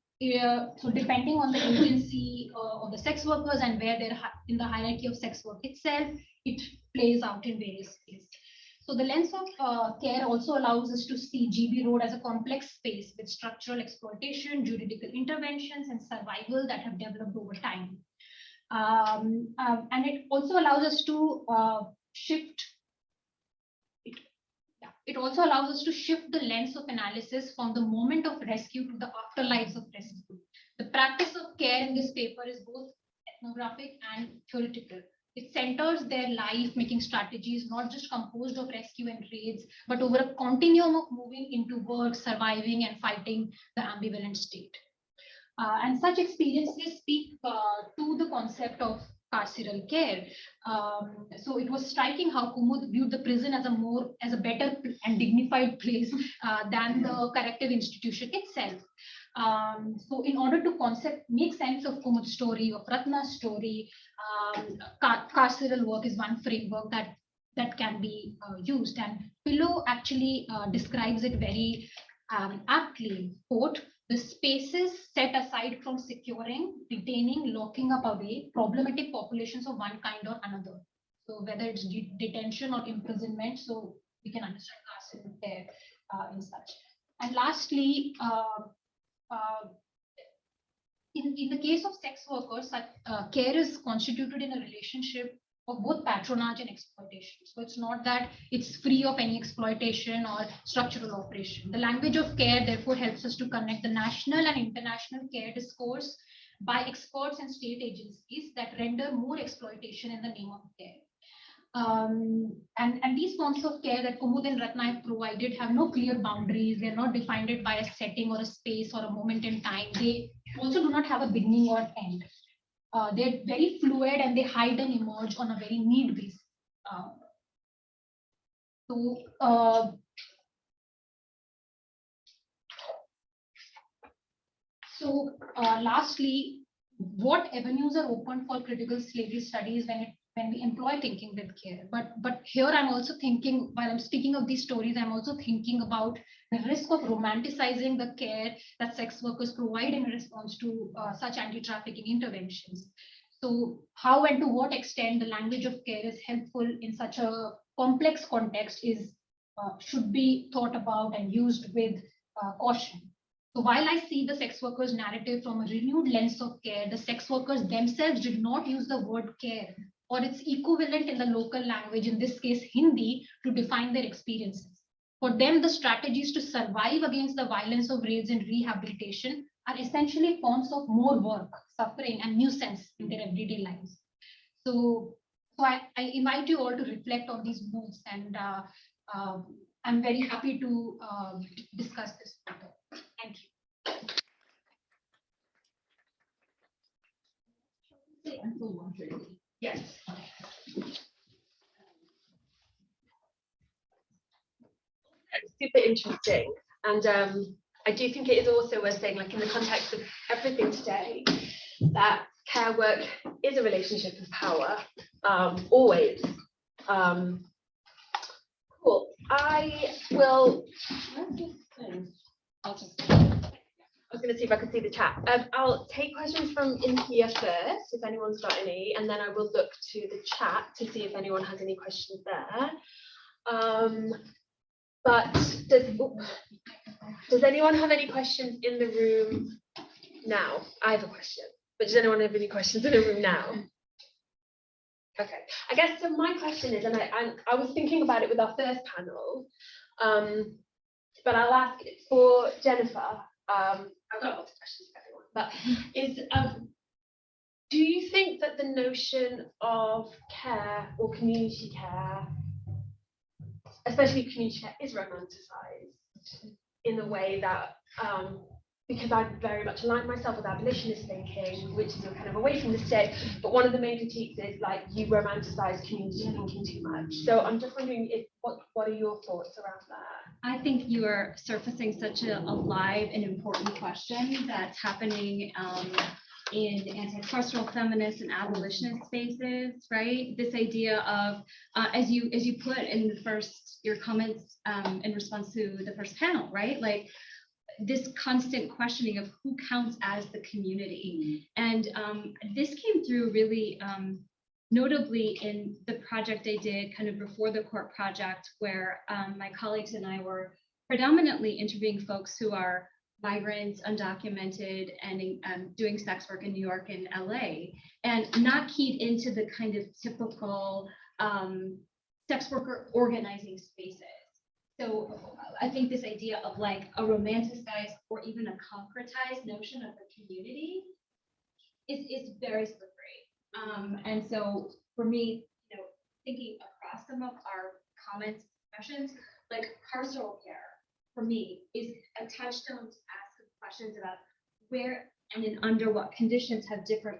so depending on the agency of the sex workers and where they're in the hierarchy of sex work itself, it plays out in various ways. So the lens of care also allows us to see GB Road as a complex space with structural exploitation, juridical interventions, and survival that have developed over time. And it also allows us to shift the lens of analysis from the moment of rescue to the afterlives of rescue. The practice of care in this paper is both ethnographic and theoretical. It centers their life-making strategies, not just composed of rescue and raids, but over a continuum of moving into work, surviving, and fighting the ambivalent state. And such experiences speak to the concept of carceral care. So it was striking how Kumud viewed the prison as a better and dignified place than the corrective institution itself. So in order to make sense of Kumud's story, of Ratna's story, carceral work is one framework that can be used. And Pillow actually describes it very aptly. Quote, the spaces set aside from securing, detaining, locking up away problematic populations of one kind or another. So whether it's detention or imprisonment, so we can understand carceral care in such. And lastly, in the case of sex workers, care is constituted in a relationship of both patronage and exploitation. So it's not that it's free of any exploitation or structural operation. The language of care therefore helps us to connect the national and international care discourse by experts and state agencies that render more exploitation in the name of care. And these forms of care that Kumud and Ratna have provided have no clear boundaries. They're not defined by a setting or a space or a moment in time. They also do not have a beginning or end. They're very fluid and they hide and emerge on a very need basis. Lastly, what avenues are open for critical slavery studies when we employ thinking with care? But here I'm also thinking, while I'm speaking of these stories, I'm also thinking about the risk of romanticizing the care that sex workers provide in response to such anti-trafficking interventions. So how and to what extent the language of care is helpful in such a complex context should be thought about and used with caution. So while I see the sex workers' narrative from a renewed lens of care, the sex workers themselves did not use the word care or its equivalent in the local language, in this case Hindi, to define their experiences. For them, the strategies to survive against the violence of raids and rehabilitation are essentially forms of more work, suffering, and nuisance in their everyday lives. So I invite you all to reflect on these moves, and I'm very happy to discuss this further. Thank you. Yes. Super interesting, and I do think it is also worth saying, like in the context of everything today, that care work is a relationship of power, always. Cool. I will. I'll just. I was going to see if I could see the chat. I'll take questions from in here first, if anyone's got any, and then I will look to the chat to see if anyone has any questions there. But does anyone have any questions in the room now? I have a question, but does anyone have any questions in the room now? Okay, I guess so. My question is, and I was thinking about it with our first panel, but I'll ask it for Jennifer. I've got lots of questions for everyone, but do you think that the notion of care or community care, especially community care, is romanticized in the way that, because I very much align myself with abolitionist thinking, which is kind of away from the state, but one of the main critiques is like you romanticize community thinking too much. So I'm just wondering what are your thoughts around that? I think you are surfacing such a live and important question that's happening in anti-carceral feminist and abolitionist spaces, right? This idea of, as you put in your comments in response to the first panel, right? Like this constant questioning of who counts as the community. And this came through really notably in the project I did kind of before the court project, where my colleagues and I were predominantly interviewing folks who are migrants, undocumented, and doing sex work in New York and LA, and not keyed into the kind of typical sex worker organizing spaces. So I think this idea of like a romanticized or even a concretized notion of the community is very slippery. And so for me, thinking across some of our comments, discussions, like carceral care for me is a touchstone to ask questions about where and under what conditions have different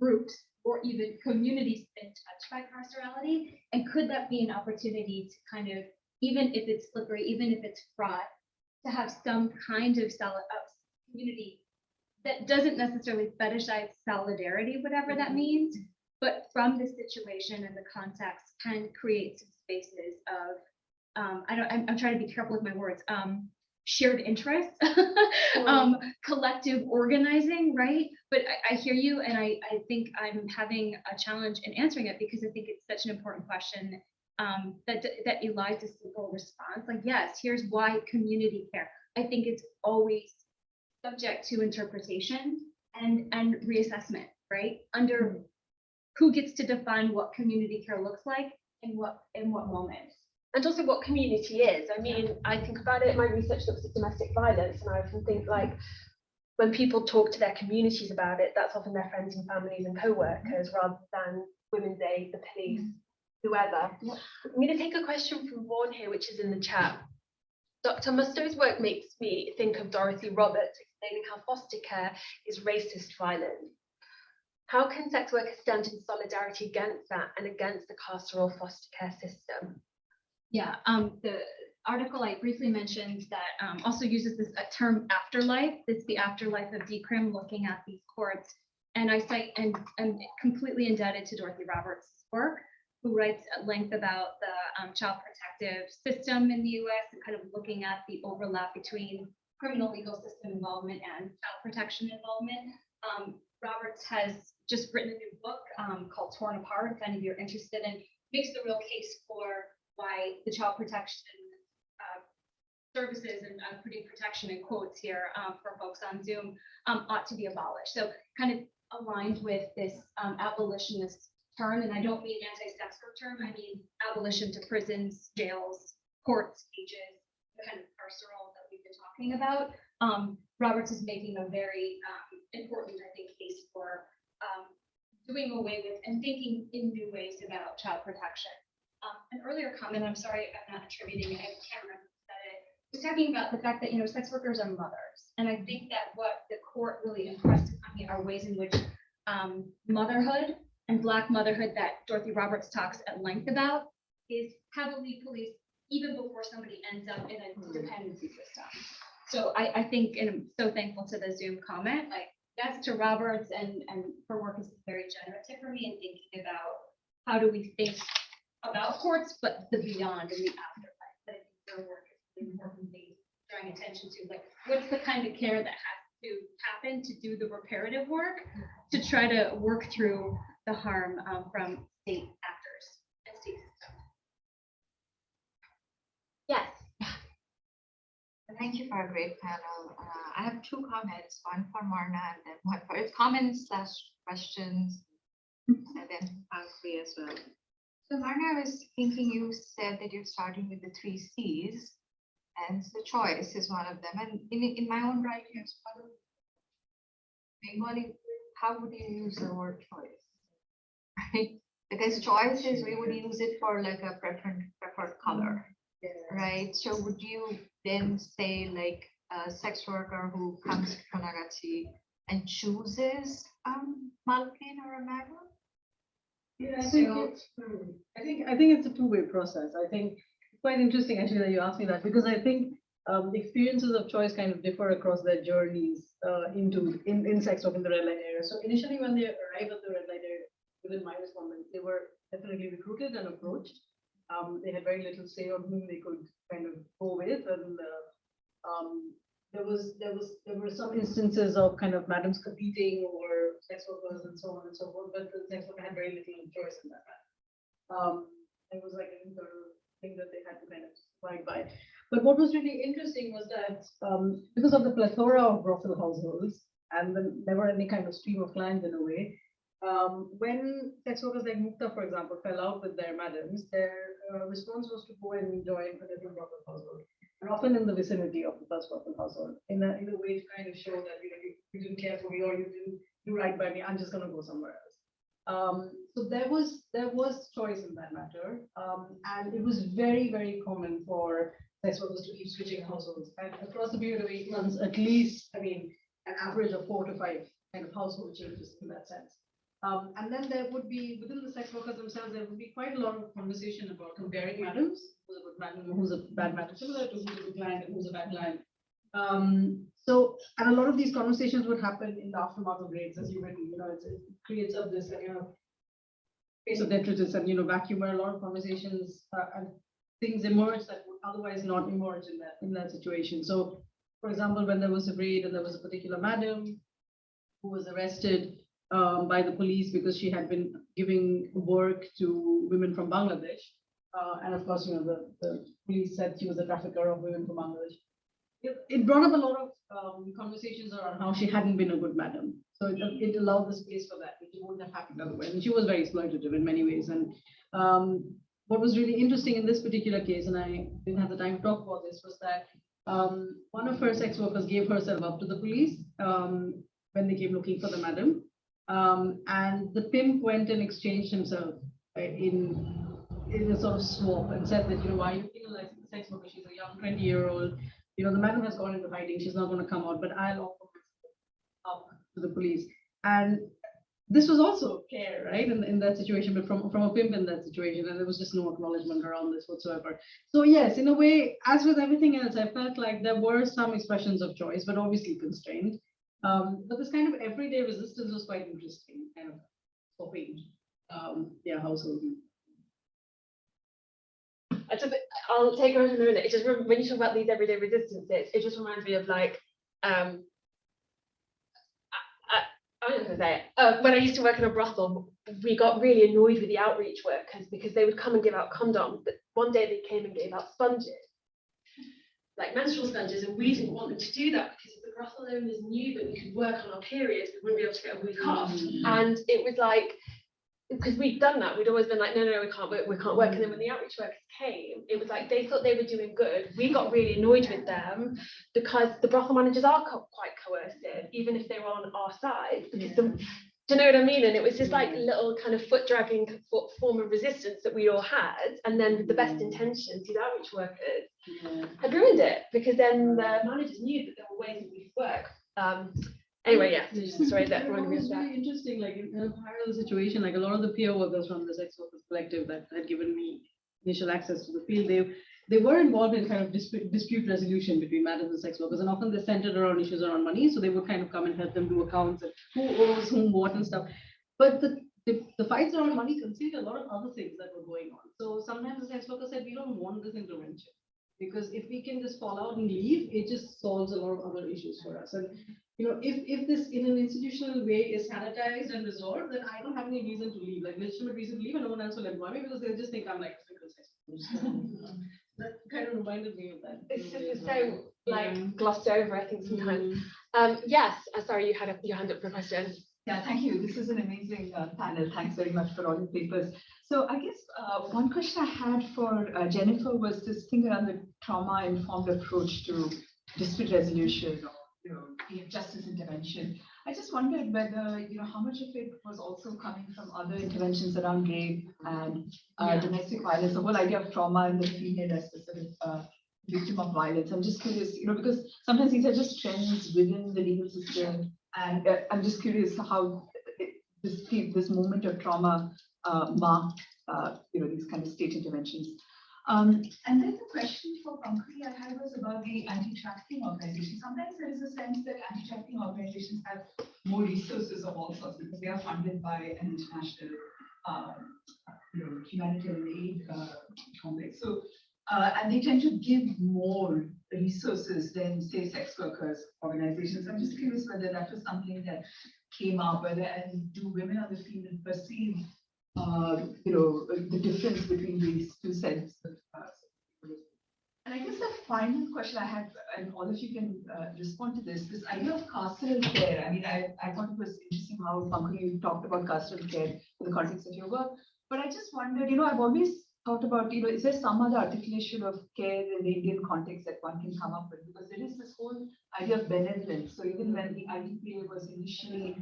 groups or even communities been touched by carcerality, and could that be an opportunity to kind of, even if it's slippery, even if it's fraught, to have some kind of community that doesn't necessarily fetishize solidarity, whatever that means, but from the situation and the context can create some spaces of, I'm trying to be careful with my words, shared interest, collective organizing, right? But I hear you, and I think I'm having a challenge in answering it because I think it's such an important question that elides a simple response. Like, yes, here's why community care. I think it's always subject to interpretation and reassessment, right? Under who gets to define what community care looks like in what moment. And also what community is. I mean, I think about it, my research looks at domestic violence, and I often think like when people talk to their communities about it, that's often their friends and families and co-workers rather than Women's Aid, the police, whoever. I'm going to take a question from Vaughan here, which is in the chat. Dr. Musto's work makes me think of Dorothy Roberts explaining how foster care is racist violence. How can sex workers stand in solidarity against that and against the carceral foster care system? Yeah, the article I briefly mentioned that also uses this term afterlife. It's the afterlife of decrim, looking at these courts. And I cite and I'm completely indebted to Dorothy Roberts' work, who writes at length about the child protective system in the US and kind of looking at the overlap between criminal legal system involvement and child protection involvement. Roberts has just written a new book called Torn Apart, if any of you are interested, and makes the real case for why the child protection services, and I'm putting protection in quotes here for folks on Zoom, ought to be abolished. So kind of aligned with this abolitionist term, and I don't mean anti-sex work term, I mean abolition to prisons, jails, courts, cages, the kind of carceral that we've been talking about. Roberts is making a very important, I think, case for doing away with and thinking in new ways about child protection. An earlier comment, I'm sorry, I'm not attributing it, I can't remember who said it, was talking about the fact that, sex workers are mothers. And I think that what the court really impressed upon me are ways in which motherhood and Black motherhood that Dorothy Roberts talks at length about is heavily policed even before somebody ends up in a dependency system. So I think, and I'm so thankful to the Zoom comment, like that's to Roberts, and her work is very generative for me in thinking about how do we think about courts, but the beyond and the afterlife. But I think their work is an important thing to drawing attention to, like, what's the kind of care that has to happen to do the reparative work to try to work through the harm from state actors and state systems. Yes. Thank you for a great panel. I have two comments, one for Mirna and then one for comments / questions, and then Pankhuri as well. So Mirna, I was thinking you said that you're starting with the 3 C's, and so choice is one of them. And in my own writing, as part of Bengali, how would you use the word choice? Right? Because choice is, we would use it for like a preferred color. Right, so would you then say like a sex worker who comes to Konagati and chooses Malkin or a Magma? Yeah, I think it's a two-way process. I think it's quite interesting actually that you asked me that, because I think the experiences of choice kind of differ across their journeys in sex work in the red light area. So initially when they arrive at the red light area within my respondents, they were definitely recruited and approached. They had very little say on whom they could kind of go with, and there were some instances of kind of madams competing over sex workers and so on and so forth, but the sex worker had very little choice in that. It was like an internal thing that they had to kind of abide by. But what was really interesting was that because of the plethora of brothel households and the never any kind of stream of clients in a way, when sex workers like Mukta, for example, fell out with their madams, their response was to go and join a different brothel household, and often in the vicinity of the first brothel household, in a way to kind of show that you didn't care for me, or you didn't do right by me, I'm just going to go somewhere else. So there was choice in that matter, and it was very, very common for sex workers to keep switching households, and across the period of 8 months, at least, I mean, an average of 4 to 5 kind of household changes in that sense. And then there would be, within the sex workers themselves, there would be quite a lot of conversation about comparing madams, who's a good madam, who's a bad madam, similar to who's a good client and who's a bad client. And a lot of these conversations would happen in the aftermath of raids, as you mentioned, it creates up this, space of detritus and, vacuum, where a lot of conversations and things emerge that would otherwise not emerge in that situation. So, for example, when there was a raid and there was a particular madam who was arrested by the police because she had been giving work to women from Bangladesh. And of course, the police said she was a trafficker of women from Bangladesh. It brought up a lot of conversations around how she hadn't been a good madam. So it allowed the space for that, which wouldn't have happened otherwise. And she was very exploitative in many ways. And what was really interesting in this particular case, and I didn't have the time to talk about this, was that one of her sex workers gave herself up to the police when they came looking for the madam. And the pimp went and exchanged himself in a sort of swap and said that, why are you penalizing the sex worker? She's a young 20-year-old. The madam has gone into hiding. She's not going to come out, but I'll offer myself up to the police. And this was also care, right, in that situation, but from a pimp in that situation, and there was just no acknowledgement around this whatsoever. So yes, in a way, as with everything else, I felt like there were some expressions of choice, but obviously constrained. But this kind of everyday resistance was quite interesting, kind of swapping, household. I'll take over in a minute. It just when you talk about these everyday resistances, it just reminds me of like I'm not gonna say it. When I used to work in a brothel, we got really annoyed with the outreach workers because they would come and give out condoms, but one day they came and gave out sponges, like menstrual sponges, and we didn't want them to do that because if the brothel owners knew that we could work on our periods, we wouldn't be able to get a week off. And it was like, because we'd done that, we'd always been like, no, we can't work. And then when the outreach workers came, it was like they thought they were doing good. We got really annoyed with them because the brothel managers are quite coercive, even if they were on our side. Because do you know what I mean? And it was just like a little kind of foot dragging form of resistance that we all had. And then with the best intentions, these outreach workers had ruined it, because then the managers knew that there were ways that we could work. Anyway, sorry, that reminded me of that. Really interesting, like in a parallel situation, like a lot of the peer workers from the sex workers collective that had given me initial access to the field, they were involved in kind of dispute resolution between madams and sex workers, and often they centered around issues around money. So they would kind of come and help them do accounts and who owes whom what and stuff. But the fights around money concealed a lot of other things that were going on. So sometimes the sex workers said, we don't want this intervention. because if we can just fall out and leave, it just solves a lot of other issues for us. And if this in an institutional way is sanitized and resolved, then I don't have any reason to leave, like legitimate reason to leave, and no one else will employ me because they'll just think I'm like that kind of reminded me of that. It's so like glossed over, I think, sometimes. Mm. Yes, sorry, you had your hand up for a question. Yeah, thank you. This is an amazing panel. Thanks very much for all your papers. So I guess one question I had for Jennifer was this thing around the trauma-informed approach to dispute resolution or justice intervention. I just wondered whether how much of it was also coming from other interventions around rape and domestic violence, the whole idea of trauma and the female as the sort of victim of violence. I'm just curious, because sometimes these are just trends within the legal system. And I'm just curious how this moment of trauma marked, these kind of state interventions. And then the question for Pankhuri I had was about the anti-trafficking organizations. Sometimes there is a sense that anti-trafficking organizations have more resources of all sorts because they are funded by an international, humanitarian aid complex. So, and they tend to give more resources than, say, sex workers organizations. I'm just curious whether that was something that came up, and do women on the field perceive, the difference between these two sets of and I guess the final question I had, and all of you can respond to this idea of carceral care. I mean, I thought it was interesting how Pankhuri talked about carceral care in the context of your work, but I just wondered, I've always thought about, is there some other articulation of care in the Indian context that one can come up with? Because there is this whole idea of benevolence. So even when the IDPA was initially,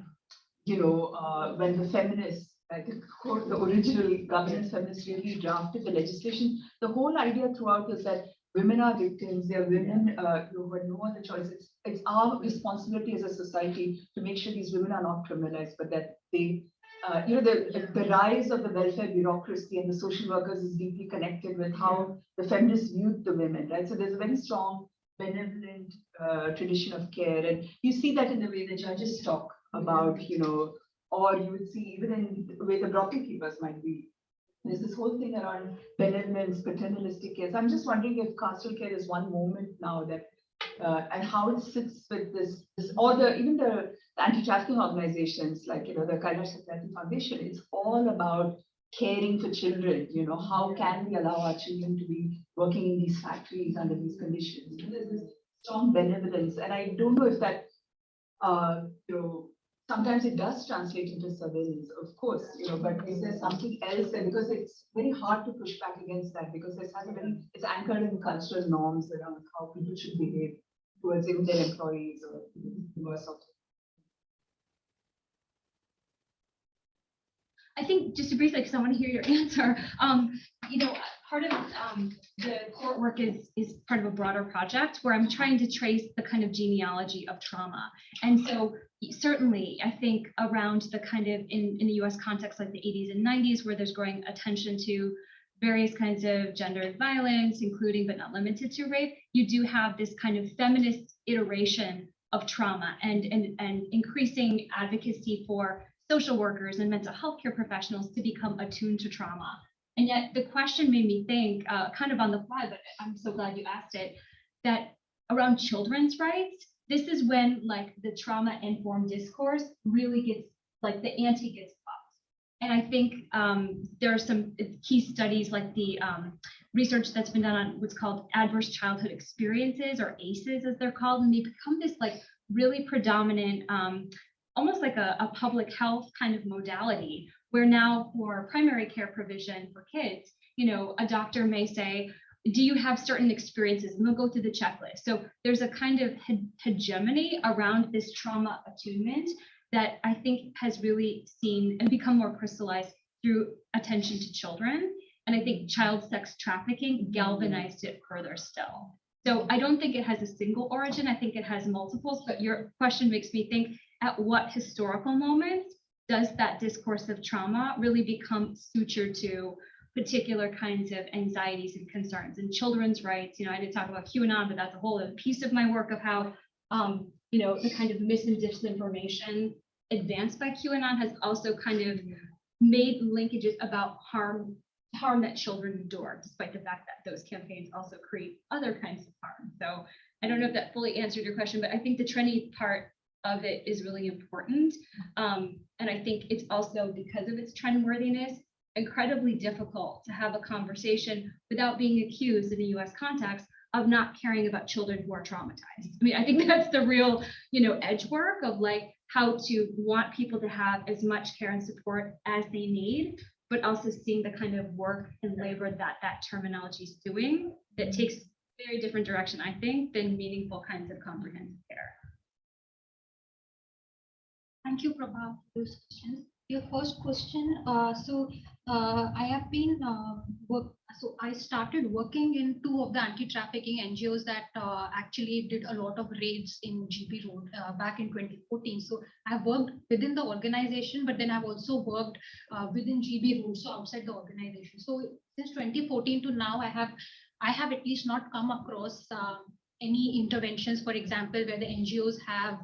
when the feminists, the original governance feminists really drafted the legislation, the whole idea throughout is that women are victims. They are women who had no other choice. It's our responsibility as a society to make sure these women are not criminalized, but that they the rise of the welfare bureaucracy and the social workers is deeply connected with how the feminists viewed the women, right? So there's a very strong benevolent tradition of care, and you see that in the way the judges talk about, or you would see even in the way the brothel keepers might be. There's this whole thing around benevolence, paternalistic care. So I'm just wondering if carceral care is one moment now that, and how it sits with this or even the anti-trafficking organizations like, the Kailash Satyarthi Foundation. It's all about caring for children. How can we allow our children to be working in these factories under these conditions? There's this strong benevolence, and I don't know if that, sometimes it does translate into surveillance, of course, but is there something else there? Because it's very hard to push back against that because it's anchored in cultural norms around how people should behave towards even their employees or worse off. I think just to briefly, because I want to hear your answer, part of the court work is part of a broader project where I'm trying to trace the kind of genealogy of trauma. And so certainly, I think around the kind of in the US context, like the 80s and 90s, where there's growing attention to various kinds of gendered violence, including but not limited to rape, you do have this kind of feminist iteration of trauma and increasing advocacy for social workers and mental health care professionals to become attuned to trauma. And yet the question made me think, kind of on the fly, but I'm so glad you asked it, that around children's rights, this is when like the trauma-informed discourse really gets, like the ante gets upped. And I think there are some key studies like the research that's been done on what's called adverse childhood experiences, or ACEs as they're called, and they become this like really predominant, almost like a public health kind of modality, where now for primary care provision for kids, a doctor may say, do you have certain experiences? And they'll go through the checklist. So there's a kind of hegemony around this trauma attunement that I think has really seen and become more crystallized through attention to children. And I think child sex trafficking galvanized it further still. So I don't think it has a single origin. I think it has multiples, but your question makes me think, at what historical moment does that discourse of trauma really become sutured to particular kinds of anxieties and concerns? And children's rights, I didn't talk about QAnon, but that's a whole other piece of my work of how, the kind of mis and disinformation advanced by QAnon has also kind of made linkages about harm harm that children endure, despite the fact that those campaigns also create other kinds of harm. So I don't know if that fully answered your question, but I think the trendy part of it is really important. And I think it's also, because of its trendworthiness, incredibly difficult to have a conversation without being accused in the US context of not caring about children who are traumatized. I mean, I think that's the real, edge work of like how to want people to have as much care and support as they need, but also seeing the kind of work and labor that that terminology is doing that takes very different direction, I think, than meaningful kinds of comprehensive care. Thank you, Prabha, for those questions. Your first question, I have been I started working in 2 of the anti-trafficking NGOs that actually did a lot of raids in GB Road back in 2014. So I've worked within the organization, but then I've also worked within GB Road, so outside the organization. So since 2014 to now, I have at least not come across any interventions, for example, where the NGOs have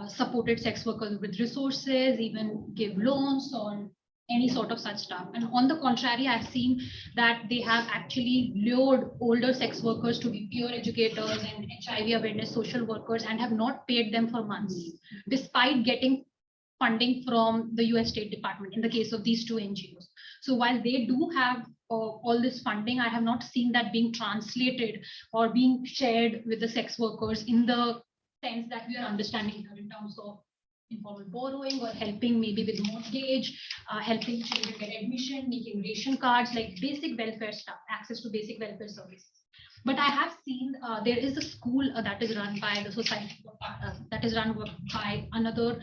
supported sex workers with resources, even give loans on any sort of such stuff. And on the contrary, I've seen that they have actually lured older sex workers to be peer educators and HIV awareness social workers and have not paid them for months, despite getting funding from the US State Department in the case of these 2 NGOs. So while they do have all this funding, I have not seen that being translated or being shared with the sex workers in the sense that we are understanding here in terms of informal borrowing or helping maybe with mortgage, helping children get admission, making ration cards, like basic welfare stuff, access to basic welfare services. But I have seen there is a school that is run by the society, that is run by another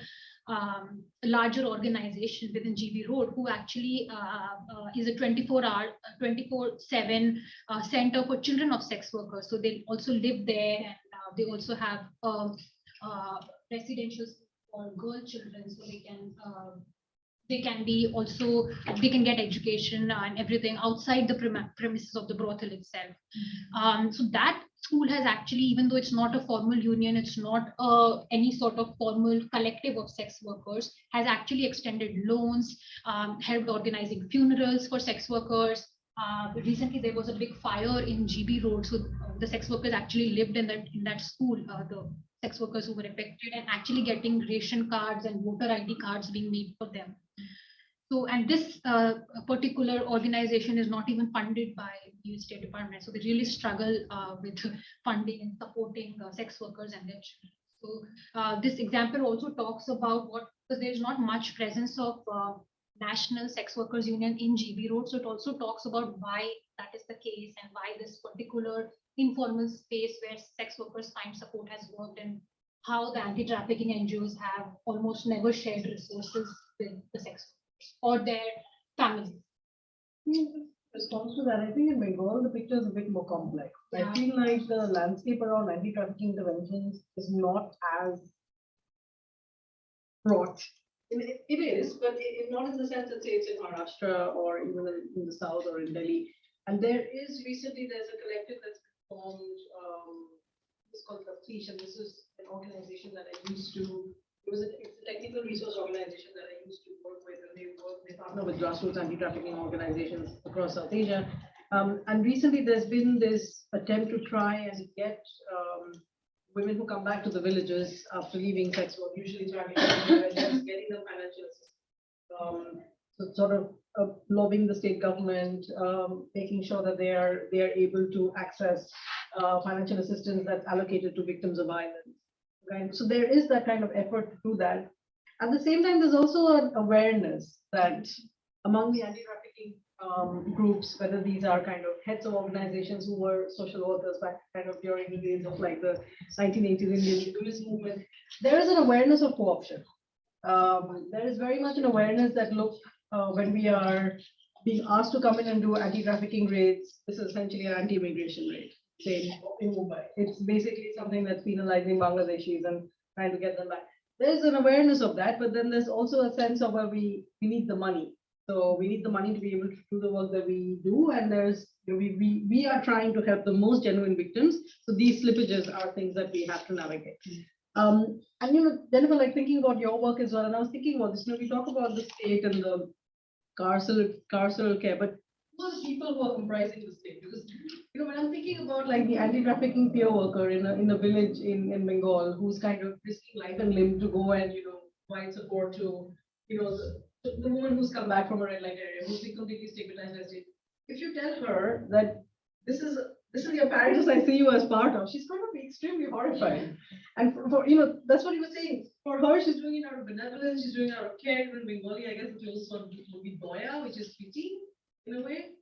larger organization within GB Road, who actually is a 24/7 center for children of sex workers. So they also live there, and they also have residential for girl children, so they can get education and everything outside the premises of the brothel itself. So that school has actually, even though it's not a formal union, it's not any sort of formal collective of sex workers, has actually extended loans, helped organizing funerals for sex workers. Recently, there was a big fire in GB Road, so the sex workers actually lived in that school, the sex workers who were affected, and actually getting ration cards and voter ID cards being made for them. So, and this particular organization is not even funded by the State Department. So they really struggle with funding and supporting sex workers and their children. So this example also talks about because there's not much presence of National Sex Workers Union in GB Road. So it also talks about why that is the case and why this particular informal space where sex workers find support has worked, and how the anti-trafficking NGOs have almost never shared resources with the sex workers or their families. In response to that, I think in Bengal, the picture is a bit more complex. Yeah. I feel like the landscape around anti-trafficking interventions is not as broad. I mean, it is, but not in the sense that, say, it's in Maharashtra or even in the south or in Delhi. And there's a collective that's formed, it's called the Fleesh, and this is an organization that I used to, it's a technical resource organization that I used to work with, and they partner with grassroots anti-trafficking organizations across South Asia. And recently there's been this attempt to try and get women who come back to the villages after leaving sex work, usually getting them financial assistance. So sort of lobbying the state government, making sure that they are able to access financial assistance that's allocated to victims of violence. Right? So there is that kind of effort to do that. At the same time, there's also an awareness that among the anti-trafficking groups, whether these are kind of heads of organizations who were social workers back kind of during the days of like the 1980s Indian individualist movement, there is an awareness of co-option. There is very much an awareness that when we are being asked to come in and do anti-trafficking raids, this is essentially an anti-immigration raid. Say in Mumbai, it's basically something that's penalizing Bangladeshis and trying to get them back. There's an awareness of that, but then there's also a sense of where we need the money. So we need the money to be able to do the work that we do, and we are trying to help the most genuine victims. So these slippages are things that we have to navigate. And Jennifer, like thinking about your work as well, and I was thinking about this. We talk about the state and the carceral care, but who are the people who are comprising the state? Because when I'm thinking about like the anti-trafficking peer worker in a village in Bengal who's kind of risking life and limb to go and provide support to the woman who's come back from a red light area who's been completely stigmatized as state. If you tell her that this is your paradise I see you as part of, she's going to be extremely horrified. And for that's what you were saying. For her, she's doing it out of benevolence, she's doing it out of care. In Bengali, I guess the closest one would be doya, which is pity in a way.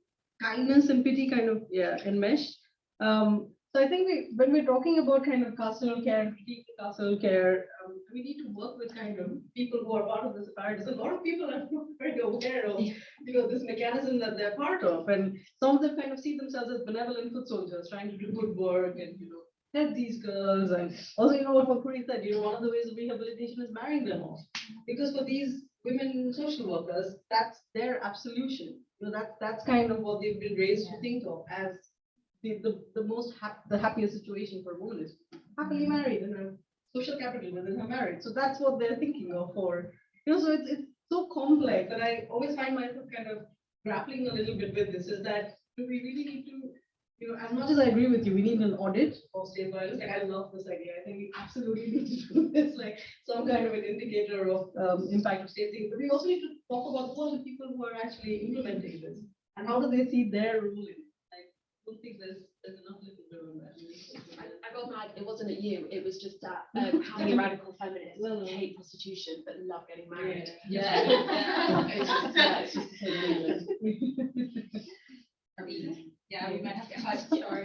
Kindness and pity kind of enmeshed. So I think when we're talking about kind of carceral care and critique the carceral care, we need to work with kind of people who are part of this apparatus. A lot of people are not very aware of this mechanism that they're part of, and some of them kind of see themselves as benevolent foot soldiers trying to do good work and help these girls. And also, what Pankhuri said, one of the ways of rehabilitation is marrying them off, because for these women social workers, that's their absolution. That's kind of what they've been raised to think of as the happiest situation for a woman is happily married and have social capital within her marriage. So that's what they're thinking of for, so it's so complex, and I always find myself kind of grappling a little bit with this, is that we really need to, as much as I agree with you, we need an audit of state violence. Like, I love this idea. I think we absolutely need to do this, like some kind of an indicator of impact of state things. But we also need to talk about who are the people who are actually implementing this and how do they see their role in it. I don't think there's enough literature on that. I got mad. It wasn't at you. It was just that having a radical feminist hate prostitution but love getting married. Yeah. It's just the same thing. Yeah, we might have to cut short.